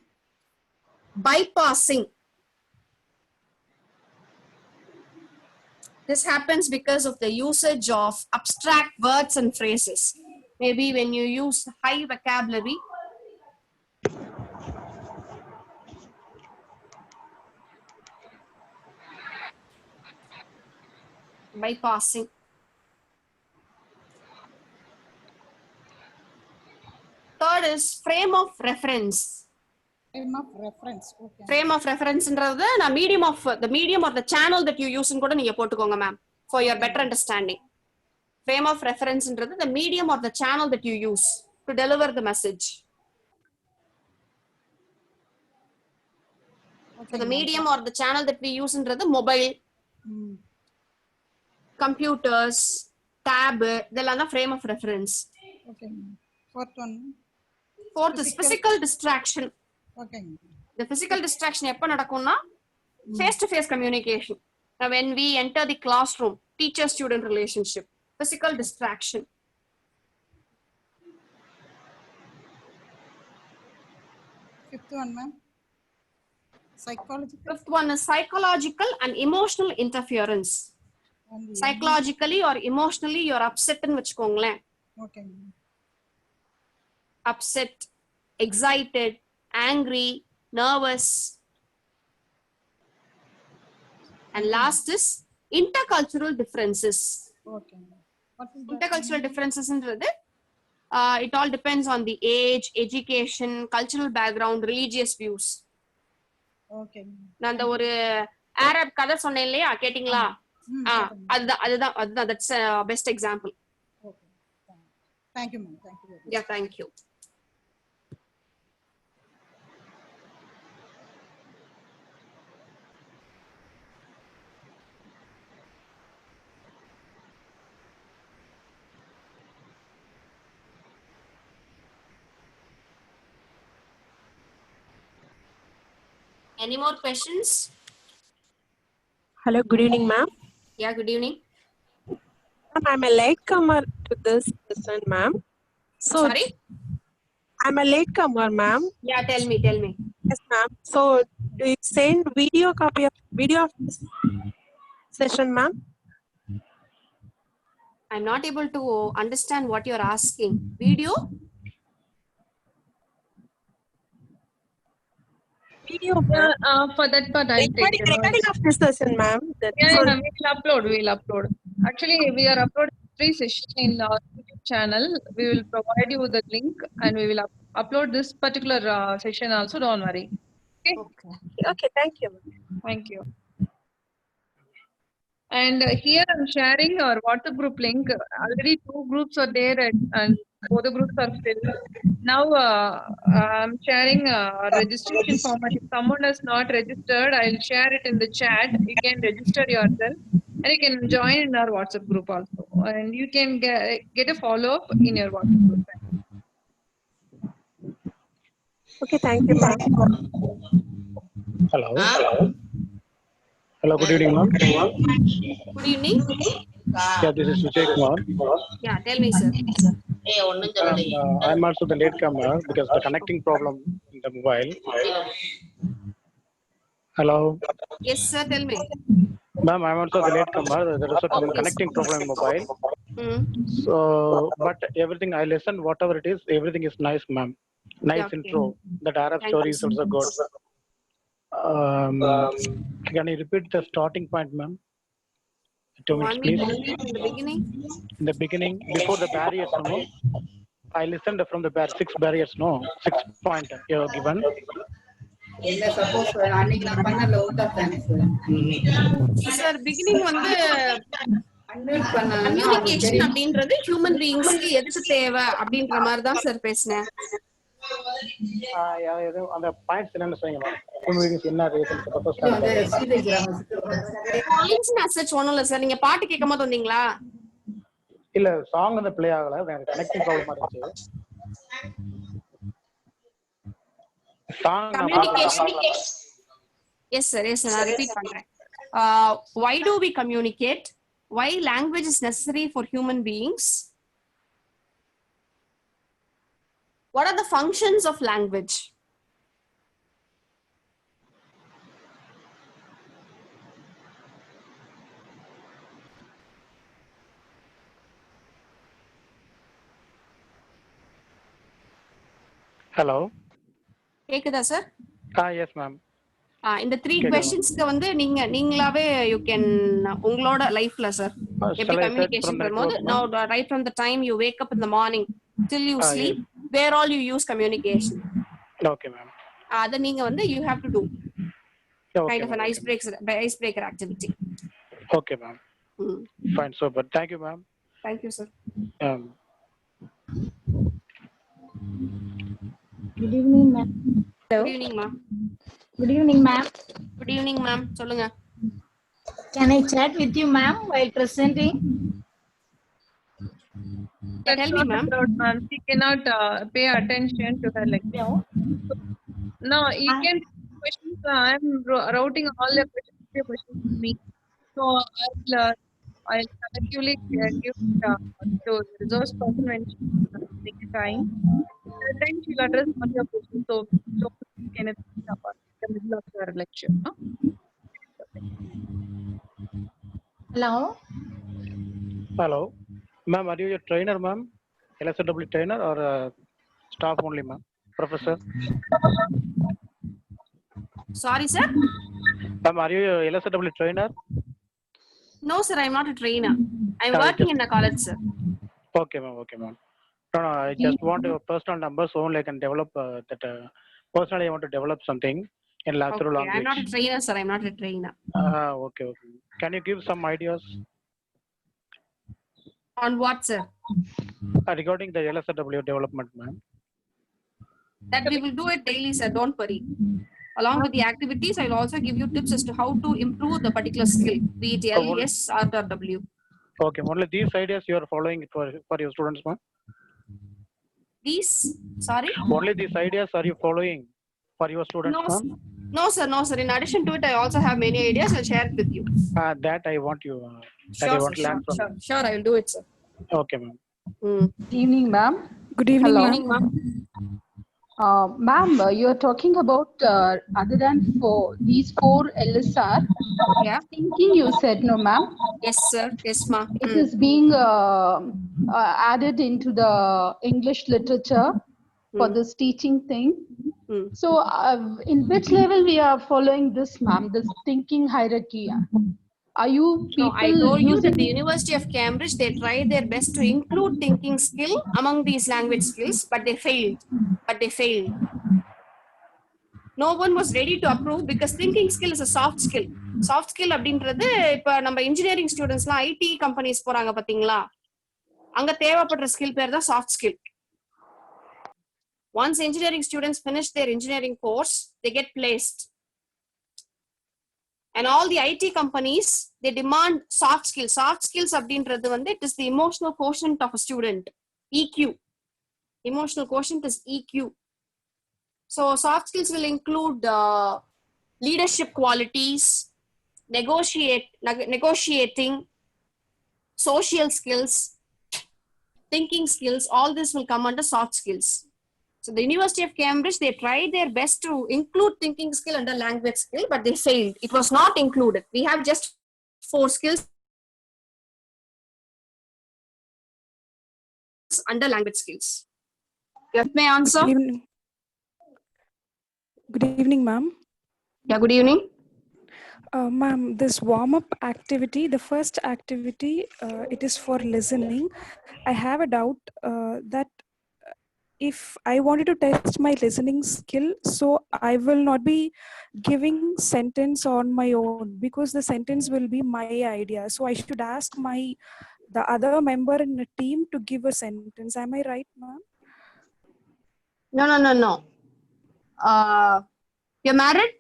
Bypassing. This happens because of the usage of abstract words and phrases. Maybe when you use high vocabulary, bypassing. Third is frame of reference. Frame of reference. Okay. Frame of reference ன்றது நான் the medium or the channel that you use ன்னு கூட நீங்க போட்டுக்கோங்க ma'am, for your better understanding. Frame of reference ன்றது the medium or the channel that you use to deliver the message. Okay, So the medium or the channel that we use ன்றது mobile, computers, tab, இதெல்லாம் தான் frame of reference. Okay. Fourth one. Fourth is physical distraction. Okay. The physical distraction எப்ப நடக்கும்னா face to face communication. Now when we enter the classroom, teacher student relationship, physical distraction. Fifth one, ma'am. Psychological. Fifth one is psychological and emotional interference. Psychologically or emotionally you're upset ன்னு வெச்சுக்கோங்களேன். Okay. Upset, excited, angry, nervous. And last is intercultural differences. Okay. What is that? Intercultural differences ன்றது it all depends on the age, education, cultural background, religious views. Okay. நான் அந்த ஒரு Arab கதை சொன்னேன் இல்லையா, கேட்டிங்களா? அதுதான் that's a best example. Okay. Thank you, ma'am. Thank you very much. Yeah, thank you. Any more questions? Hello, good evening, ma'am. Yeah, good evening. Ma'am, I'm a latecomer to this lesson, ma'am. So, Sorry? I'm a latecomer, ma'am. Yeah, tell me. Yes, ma'am. So, do you send video of this session, ma'am? I'm not able to understand what you're asking. Video? video. For that part, I'll take care. Recording of this session, ma'am. We'll upload. Actually, we are uploading 3 sessions in our YouTube channel. We will provide you the link and we will upload this particular session also. Don't worry. Okay. Okay, thank you. Thank you. And here I'm sharing our WhatsApp group link. Already 2 groups are there and both the groups are filled. Now I'm sharing a registration format. If someone has not registered, I'll share it in the chat. You can register yourself and you can join in our WhatsApp group also. And you can get a follow-up in your WhatsApp group. Okay, thank you, ma'am. Hello. Hello, good evening, ma'am. Good evening. Yeah, this is Vijay Kumar. Yeah, tell me, sir. I'm also the latecomer because the connecting problem in the mobile. Hello. Yes, sir, tell me. Ma'am, I'm also the latecomer. There is a connecting problem in mobile. So, but everything I listen, whatever it is, everything is nice, ma'am. Nice Okay. intro. That Arab Thank story you, is also good. Can you repeat the starting point, ma'am? 2 minutes, Want me please. to repeat in the beginning? In the beginning, before the barriers, no? I listened from the 6 barriers, no? 6 point you have given. Sir, beginning வந்து communication அப்படின்றது human பீயிங்ஸ்க்கு எதுக்கு தேவை அப்படின்ற மாதிரி தான் sir பேசினேன். அந்த points என்னன்னு சொல்லுங்க மேம். என்ன ரீசன் பாயிண்ட்ஸ் அசச் ஒண்ணும் இல்ல சார். நீங்க பாட்டு கேட்கும் போது வந்தீங்களா? இல்ல, சாங் வந்து ப்ளே ஆகல. எனக்கு கனெக்டிங் ப்ராப்ளமா இருந்துச்சு. Song communication. எஸ் சார், நான் ரிப்பீட் பண்றேன். Why do we communicate? Why language is necessary for human beings? What are the functions of language? Hello, கேக்குதா சார்? Yes ma'am. இந்த 3 क्वेश्चंसக்கு வந்து நீங்களாவே you can உங்களோட லைஃப்ல சார் எப்படி கம்யூனிகேஷன் பண்ணும்போது now right from the time you wake up in the morning till you sleep, where all you use communication. Okay ma'am. அத நீங்க வந்து you have to do kind of an icebreaker activity. Okay ma'am. Fine, super. Thank you ma'am. Thank you sir. Good evening ma'am. Good evening ma'am. Good evening ma'am. Good evening ma'am. சொல்லுங்க. Can I chat with you ma'am while presenting? Tell me ma'am. She cannot pay attention to her lecture. No, you can questions. I'm routing all the questions to me. So I'll collectively give to the resource person when she takes time. Then she'll address all your questions. So can it stop in the middle of your lecture? No? Hello. Hello. Ma'am, are you a trainer, ma'am? LSW trainer or staff only, ma'am? Professor? Sorry sir. Ma'am, are you a LSW trainer? No sir, I'm not a trainer. I'm working in a college sir. Okay ma'am. No, I just want your personal number so only I can develop that. Personally, I want to develop something in Lazaro language. I'm not a trainer sir, I'm not a trainer. Okay. Can you give some ideas? On what sir? Regarding the LSW development, ma'am. That we will do it daily sir, don't worry. Along with the activities, I will also give you tips as to how to improve the particular skill, be it L, S, R, or W. Okay, only these ideas you are following for your students, ma'am? These, sorry? Only these ideas are you following for your students, ma'am? No sir. In addition to it, I also have many ideas. I'll share it with you. That I want you. Sure, I will do it, sir. Okay, ma'am. Good evening, ma'am. Good evening, Hello. ma'am. Ma'am, you're talking about other than these 4 LSR. Yeah. Thinking you said, no, ma'am. Yes, sir. Yes, ma'am. It is being added into the English literature for this teaching thing. So, in which level we are following this, ma'am? This thinking hierarchy. Are you No, people I told you that using the University of Cambridge, they tried their best to include thinking skill among these language skills, but they failed. No one was ready to approve because thinking skill is a soft skill. Soft skill அப்படின்றது இப்ப நம்ம engineering ஸ்டூடெண்ட்ஸ்லாம் IT companies போறாங்க பாத்தீங்களா, அங்க தேவைப்படுற skill பேர் தான் soft skill. Once engineering students finish their engineering course, they get placed. And all the IT companies, they demand soft skills. Soft skills அப்படின்றது வந்து it is the emotional quotient of a student. EQ. Emotional quotient is EQ. So soft skills will include leadership qualities, negotiating, social skills, thinking skills. All this will come under soft skills. So the University of Cambridge, they tried their best to include thinking skill under language skill, but they failed. It was not included. We have just 4 skills under language skills. You may answer. Good evening, ma'am. Yeah, good evening. Ma'am, this warm-up activity, the first activity, it is for listening. I have a doubt that if I wanted to test my listening skill, so I will not be giving sentence on my own because the sentence will be my idea. So I should ask the other member in the team to give a sentence. Am I right, ma'am? No. You're married?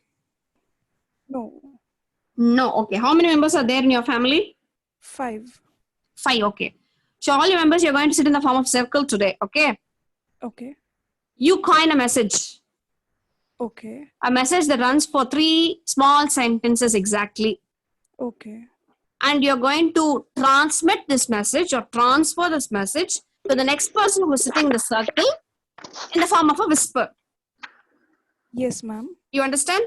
No. No. Okay. How many members are there in your family? 5. 5. Okay. So all your members, you're going to sit in the form of circle today. Okay. Okay. You coin a message. Okay. A message that runs for 3 small sentences exactly. Okay. And you're going to transmit this message or transfer this message to the next person who is sitting in the circle in the form of a whisper. Yes, ma'am. You understand?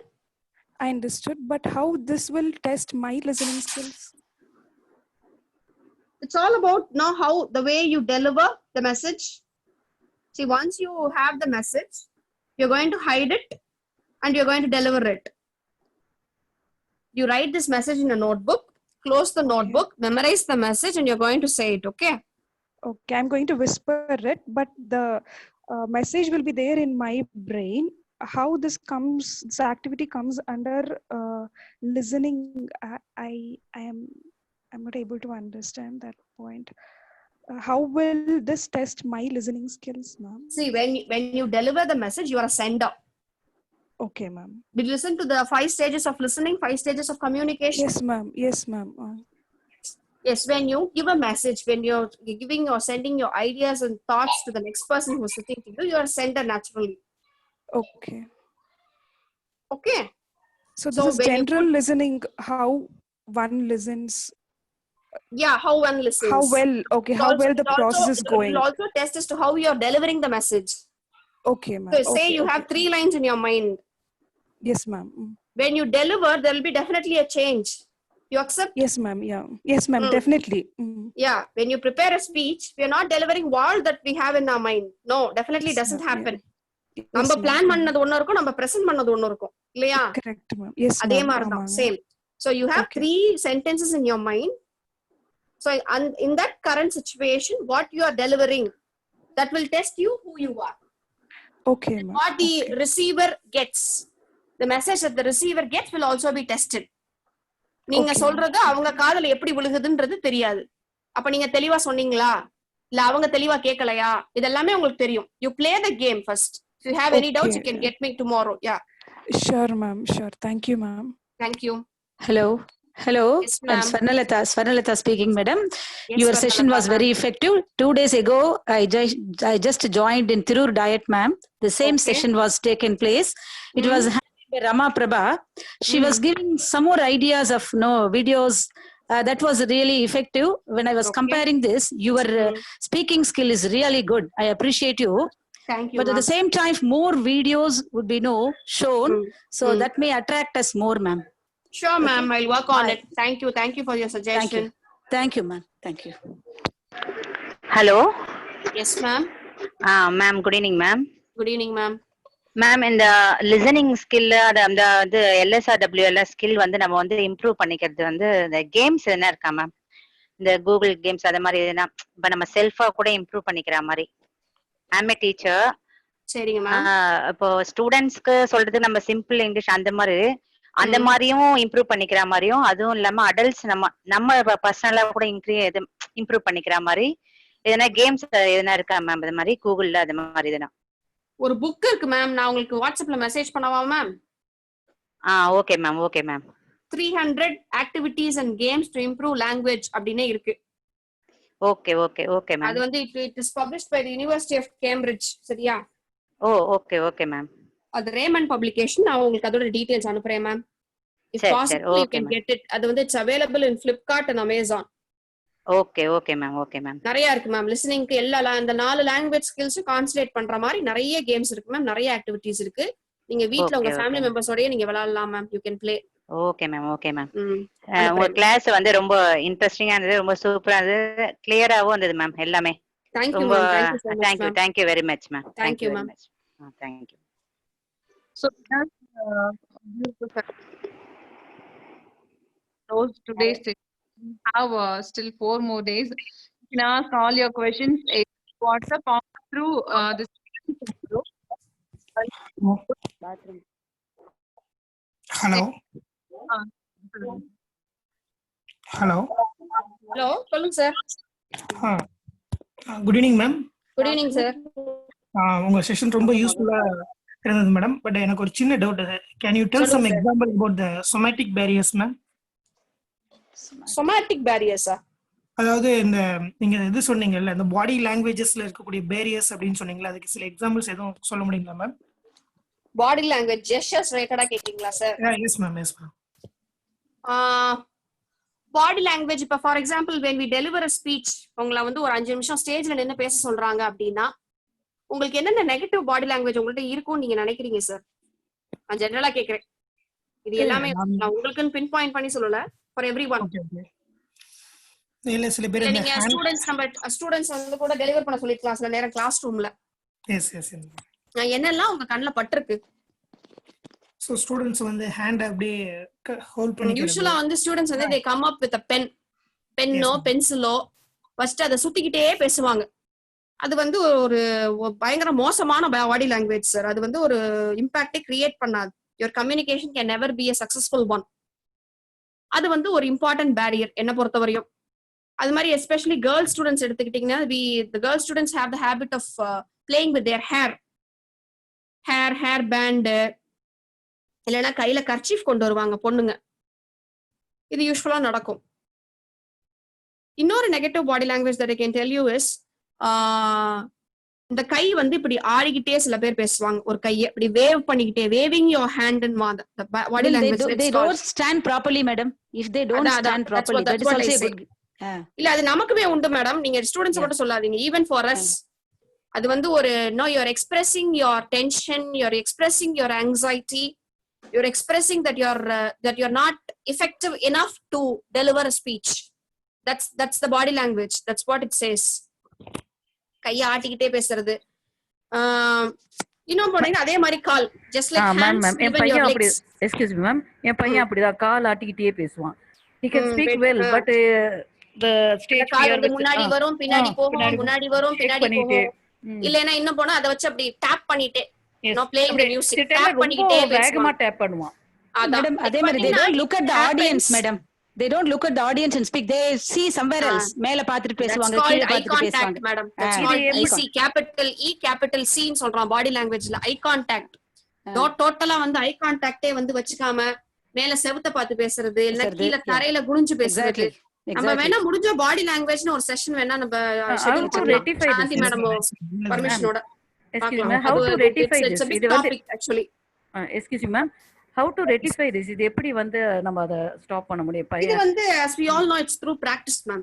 I understood, but how this will test my listening skills? It's all about now how the way you deliver the message. See, once you have the message, you're going to hide it and you're going to deliver it. You write this message in a notebook, close the notebook, memorize the message, and you're going to say it, okay? Okay, I'm going to whisper it, but the message will be there in my brain. How this activity comes under listening, I'm not able to understand that point. How will this test my listening skills, ma'am? See, when you deliver the message, you are a sender. Okay, ma'am. Did you listen to the 5 stages of listening, 5 stages of communication? Yes, ma'am. Yes, ma'am. Yes, when you give a message, when you're giving or sending your ideas and thoughts to the next person who's sitting to you, you're a sender naturally. Okay. Okay. So this is general listening, how one listens. Yeah, how one listens. How well, okay, how well the process is going. It will also test as to how you're delivering the message. Okay, ma'am. So say you have 3 lines in your mind. Yes, ma'am. When you deliver, there will be definitely a change. You accept? Yes, ma'am. Yeah. Yes, ma'am. Definitely. Yeah. When you prepare a speech, we are not delivering all that we have in our mind. No, definitely doesn't happen. நம்ம plan பண்ணது ஒண்ணு இருக்கும், நம்ம present பண்ணது ஒண்ணு இருக்கும் இல்லையா? Correct, ma'am. Yes, அதே மாதிரி தான் same. So you have 3 sentences in your mind. So in that current situation, what you are delivering, that will test you who you are. Okay, ma'am. What the receiver gets, the message that the receiver gets will also be tested. நீங்க சொல்றது அவங்க காதுல எப்படி விழுகுதுன்றது தெரியாது. அப்ப நீங்க தெளிவா சொன்னீங்களா இல்ல அவங்க தெளிவா கேட்கலையா இதெல்லாமே உங்களுக்கு தெரியும். You play the game first. If you have any doubts, you can get me tomorrow. Yeah. Sure, ma'am. Sure. Thank you, ma'am. Thank you. Hello. Yes, I'm Swarnalatha speaking, madam. Yes, Your session was very effective. 2 days ago, I just joined in Tirur Diet, ma'am. The same session was taken place. It was handled by Rama Prabha. She was giving some more ideas of videos. That was really effective. When I was comparing this, your speaking skill is really good. I appreciate you. Thank you. But at the same time, more videos would be shown. So that may attract us more, ma'am. Sure, ma'am. I'll work on it. Thank you. Thank you for your suggestion. Thank you, ma'am. Thank you. Hello. Yes, ma'am. Ma'am, good evening, ma'am. Good evening, ma'am. Ma'am இந்த listening skill அந்த வந்து LSRWLS skill வந்து நம்ம வந்து improve பண்ணிக்கிறது வந்து இந்த games என்ன இருக்கா மேம்? இந்த கூகுள் கேம்ஸ் அது மாதிரி எதுனா இப்ப நம்ம செல்ஃபா கூட இம்ப்ரூவ் பண்ணிக்கிற மாதிரி. I'm a teacher. சரிங்க மேம். இப்போ ஸ்டூடெண்ட்ஸ்க்கு சொல்றது நம்ம சிம்பிள் இங்கிலீஷ் அந்த மாதிரியும் இம்ப்ரூவ் பண்ணிக்கிற மாதிரியும், அதுவும் இல்லாம அடல்ட்ஸ் நம்ம பர்சனலா கூட இம்ப்ரூவ் பண்ணிக்கிற மாதிரி எதனா கேம்ஸ் எதனா இருக்கா மேம்? அது மாதிரி கூகுள்ல அது மாதிரி எதனா? ஒரு புக் இருக்கு மேம், நான் உங்களுக்கு வாட்ஸ்அப்ல மெசேஜ் பண்ணவா ma'am? Okay ma'am, okay ma'am. 300 activities and games to improve language அப்படினே இருக்கு. Okay okay okay ma'am. அது வந்து it is published by the University of Cambridge. சரியா? Okay okay ma'am. அது ரேமன் பப்ளிகேஷன். நான் உங்களுக்கு அதோட டீடைல்ஸ் அனுப்புறேன் ma'am. If possible you can get it. அது வந்து it's available in Flipkart and Amazon. Okay okay ma'am, okay ma'am. நிறைய இருக்கு மேம். லிசனிங்க்கு அந்த 4 லாங்குவேஜ் ஸ்கில்ஸும் கான்சன்ட்ரேட் பண்ற மாதிரி நிறைய கேம்ஸ் இருக்கு மேம், நிறைய ஆக்டிவிட்டீஸ் இருக்கு. நீங்க வீட்ல உங்க ஃபேமிலி மெம்பர்ஸோடயே நீங்க விளையாடலாம் ma'am. You can play. Okay ma'am, okay ma'am. உங்க கிளாஸ் வந்து ரொம்ப இன்ட்ரெஸ்டிங்கா இருந்தது, ரொம்ப சூப்பரா இருந்தது, கிளியராவும் இருந்தது மேம் எல்லாமே. Thank you ரொம்ப ma'am. thank you very much ma'am. Thank you ma'am. Thank you. So close today's session. We have still 4 more days. You can ask all your questions in WhatsApp or through this group. Hello. Hello. Hello, சொல்லுங்க sir. Good evening ma'am. Good evening sir. உங்க session ரொம்ப யூஸ்ஃபுல்லா இருந்தது madam. But எனக்கு ஒரு சின்ன doubt. Can you tell some example about the somatic barriers ma'am? Somatic barriers அதாவது இந்த நீங்க இது சொன்னீங்கல்ல, இந்த பாடி லாங்குவேஜஸ்ல இருக்கக்கூடிய பேரியர்ஸ் அப்படின்னு சொன்னீங்கல்ல, அதுக்கு சில எக்ஸாம்பிள்ஸ் எதுவும் சொல்ல முடியுங்களா மேம்? பாடி லாங்குவேஜ் ஜெஸ்டர்ஸ் ரிலேட்டடா கேக்குறீங்களா சார்? Yes ma'am, yes ma'am. Body language இப்ப for example when we deliver a speech, உங்களை வந்து ஒரு 5 நிமிஷம் ஸ்டேஜ்ல நின்னு பேச சொல்றாங்க அப்படின்னா உங்களுக்கு என்னென்ன நெகட்டிவ் பாடி லாங்குவேஜ் உங்கள்ட்ட இருக்கும்னு நீங்க நினைக்கிறீங்க சார்? நான் ஜெனரலா கேக்குறேன். இது எல்லாமே நான் உங்களுக்குன்னு பின் பாயிண்ட் பண்ணி சொல்லல, ஃபார் எவ்ரிவன். இல்ல சில பேர் நீங்க ஸ்டூடண்ட்ஸ் வந்து கூட டெலிவர் பண்ண சொல்லிருக்கலாம் சில நேரம் கிளாஸ் ரூம்ல. Yes yes. என்னெல்லாம் உங்க கண்ணுல பட்டிருக்கு? சோ ஸ்டூடண்ட்ஸ் வந்து ஹேண்ட் அப்படியே ஹோல்ட் பண்ணி யூசுவலா வந்து ஸ்டூடண்ட்ஸ் வந்து they come up with a பென்னோ பென்சிலோ ஃபர்ஸ்ட் அதை சுத்திக்கிட்டே பேசுவாங்க. அது வந்து ஒரு பயங்கர மோசமான பாடி லாங்குவேஜ் சார். அது வந்து ஒரு இம்பாக்டே கிரியேட் பண்ணாது. your communication can never be a successful one. அது வந்து ஒரு இம்பார்ட்டன்ட் பேரியர் என்ன பொறுத்தவரையும். அது மாதிரி எஸ்பெஷலி கேர்ள் ஸ்டூடெண்ட்ஸ் எடுத்துக்கிட்டீங்கன்னா the girl students have the habit of playing with their hair band, இல்லைன்னா கையில கர்ச்சீஃப் கொண்டு வருவாங்க பொண்ணுங்க. இது யூஸ்வலா நடக்கும். இன்னொரு negative body language that I can tell you is இந்த கை வந்து இப்படி ஆடிக்கிட்டே சில பேர் பேசுவாங்க. ஒரு கையை இப்படி வேவ் பண்ணிக்கிட்டே, waving your hand and the body language. They don't stand properly madam. If they don't stand properly, that is also a good. இல்ல அது நமக்குமே உண்டு மேடம். நீங்க ஸ்டூடெண்ட்ஸ் மட்டும் சொல்லாதீங்க, ஈவன் ஃபார் us. அது வந்து ஒரு you're expressing your tension, you're expressing your anxiety, you're expressing that you're not effective enough to deliver a speech. That's the body language. That's what it says. கையை ஆட்டிக்கிட்டே பேசுறது. இன்னும் போனீங்கன்னா அதே மாதிரி கால் just like hands, even your legs. Excuse me ma'am, என் பையன் அப்படிதான் கால் ஆட்டிக்கிட்டே பேசுவான். He can speak well, but the stage fear with முன்னாடி வரும் பின்னாடி போகும், முன்னாடி வரும் பின்னாடி போகும். இல்லனா இன்னும் போனா அத வச்சு அப்படி டாப் பண்ணிட்டே playing the music, டாப் பண்ணிட்டே வேகமா டாப் பண்ணுவான். Madam, அதே மாதிரி they don't look at the audience madam. They don't look at the audience and speak. They see somewhere else. மேல பாத்துட்டு பேசுவாங்க, கீழ பாத்துட்டு பேசுவாங்க. Madam, that's called EC, capital E capital C ன்னு சொல்றோம் பாடி லாங்குவேஜ்ல. Eye contact. டோட்டலா வந்து ஐ கான்டாக்டே வந்து வச்சுக்காம மேல செவுத்த பார்த்து பேசுறது, இல்ல கீழ தரையில குனிஞ்சு பேசுறது. நம்ம வேணா முடிஞ்ச பாடி லாங்குவேஜ்னு ஒரு செஷன் வேணா நம்ம ஷெட்யூல் பண்ணலாம். சாந்தி madam பர்மிஷனோட. Excuse me, how to rectify this? இது வந்து actually excuse me ma'am, how to rectify this? இது எப்படி வந்து நம்ம அத ஸ்டாப் பண்ண முடியும்? இது வந்து as we all know it's through practice ma'am.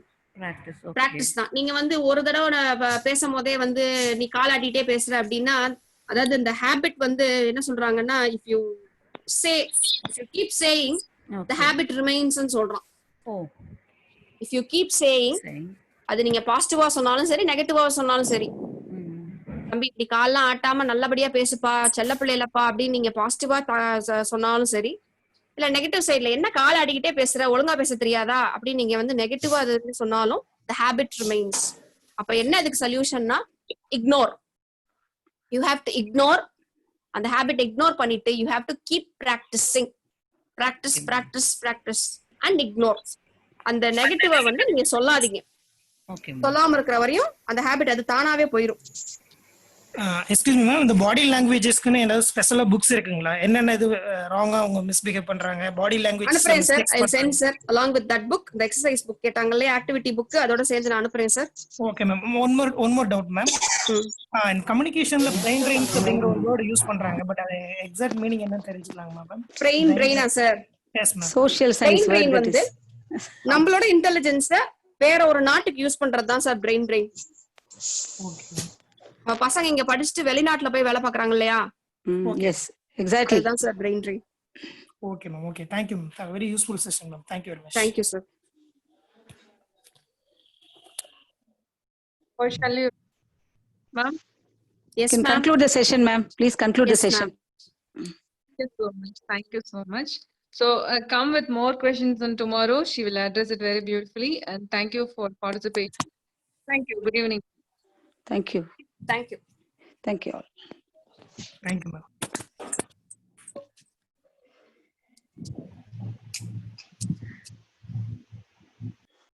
practice தான். நீங்க வந்து ஒரு தடவை பேசும்போதே வந்து நீ காலாட்டிட்டே பேசுற அப்படின்னா, அதாவது இந்த ஹேபிட் வந்து என்ன சொல்றாங்கன்னா, if you keep saying the habit remains ன்னு சொல்றோம். if you keep saying, அது நீங்க பாசிட்டிவா சொன்னாலும் சரி நெகட்டிவா சொன்னாலும் சரி, தம்பி இப்படி கால்லாம் ஆட்டாம நல்லபடியா பேசுப்பா, செல்ல பிள்ளைலப்பா அப்படின்னு நீங்க பாசிட்டிவா சொன்னாலும் சரி, இல்ல நெகட்டிவ் சைட்ல என்ன கால் ஆடிக்கிட்டே பேசுற, ஒழுங்கா பேச தெரியாதா அப்படின்னு நீங்க வந்து நெகட்டிவா அது சொன்னாலும் the habit remains. அப்ப என்ன அதுக்கு சொல்யூஷன்னா ignore. You have to ignore. அந்த ஹேபிட் இக்னோர் பண்ணிட்டு you have to keep practising. Practice and ignore. அந்த நெகட்டிவா வந்து நீங்க சொல்லாதீங்க. சொல்லாம இருக்கிற வரையும் அந்த ஹேபிட் அது தானாவே போயிடும். எக்ஸ்கியூஸ் மீ மேம், இந்த பாடி லாங்குவேஜஸ்க்குன்னு ஏதாவது ஸ்பெஷலா புக்ஸ் இருக்குங்களா? என்னென்ன இது ராங்கா அவங்க மிஸ்பிஹேவ் பண்றாங்க பாடி லாங்குவேஜ்? அனுப்புறேன் sir. I sent sir along with that book, the exercise book கேட்டாங்களே ஆக்டிவிட்டி புக், அதோட சேர்த்து நான் அனுப்புறேன் sir. Okay ma'am. One more doubt ma'am. கம்யூனிகேஷன்ல பிரெயின் ட்ரெயின்ஸ் அப்படிங்கிற ஒரு வேர்ட் யூஸ் பண்றாங்க, பட் அது எக்ஸாக்ட் மீனிங் என்னன்னு தெரிஞ்சுக்கலாமா மேம்? பிரெயின் ட்ரெயினா sir? Yes ma'am. Social science word வந்து நம்மளோட இன்டெலிஜென்ஸ வேற ஒரு நாட்டுக்கு யூஸ் பண்றதுதான் சார் பிரெயின் ட்ரெயின். ஓகே. பசங்க இங்க படிச்சுட்டு வெளிநாட்டுல போய் வேலை பாக்குறாங்க இல்லையா? எஸ் எக்ஸாக்ட்லி, அதுதான் sir brain train. Okay ma'am. Okay, thank you ma'am. Very useful session ma'am. Thank you very much. Thank you sir. Or shall you, ma'am? Yes, can ma'am. conclude the session, ma'am. Please conclude the session. Thank you so much. Thank you so much. So come with more questions on tomorrow. She will address it very beautifully. And thank you for participating. Thank you. Good evening. Thank you. Thank you. Thank you all. Thank you ma'am.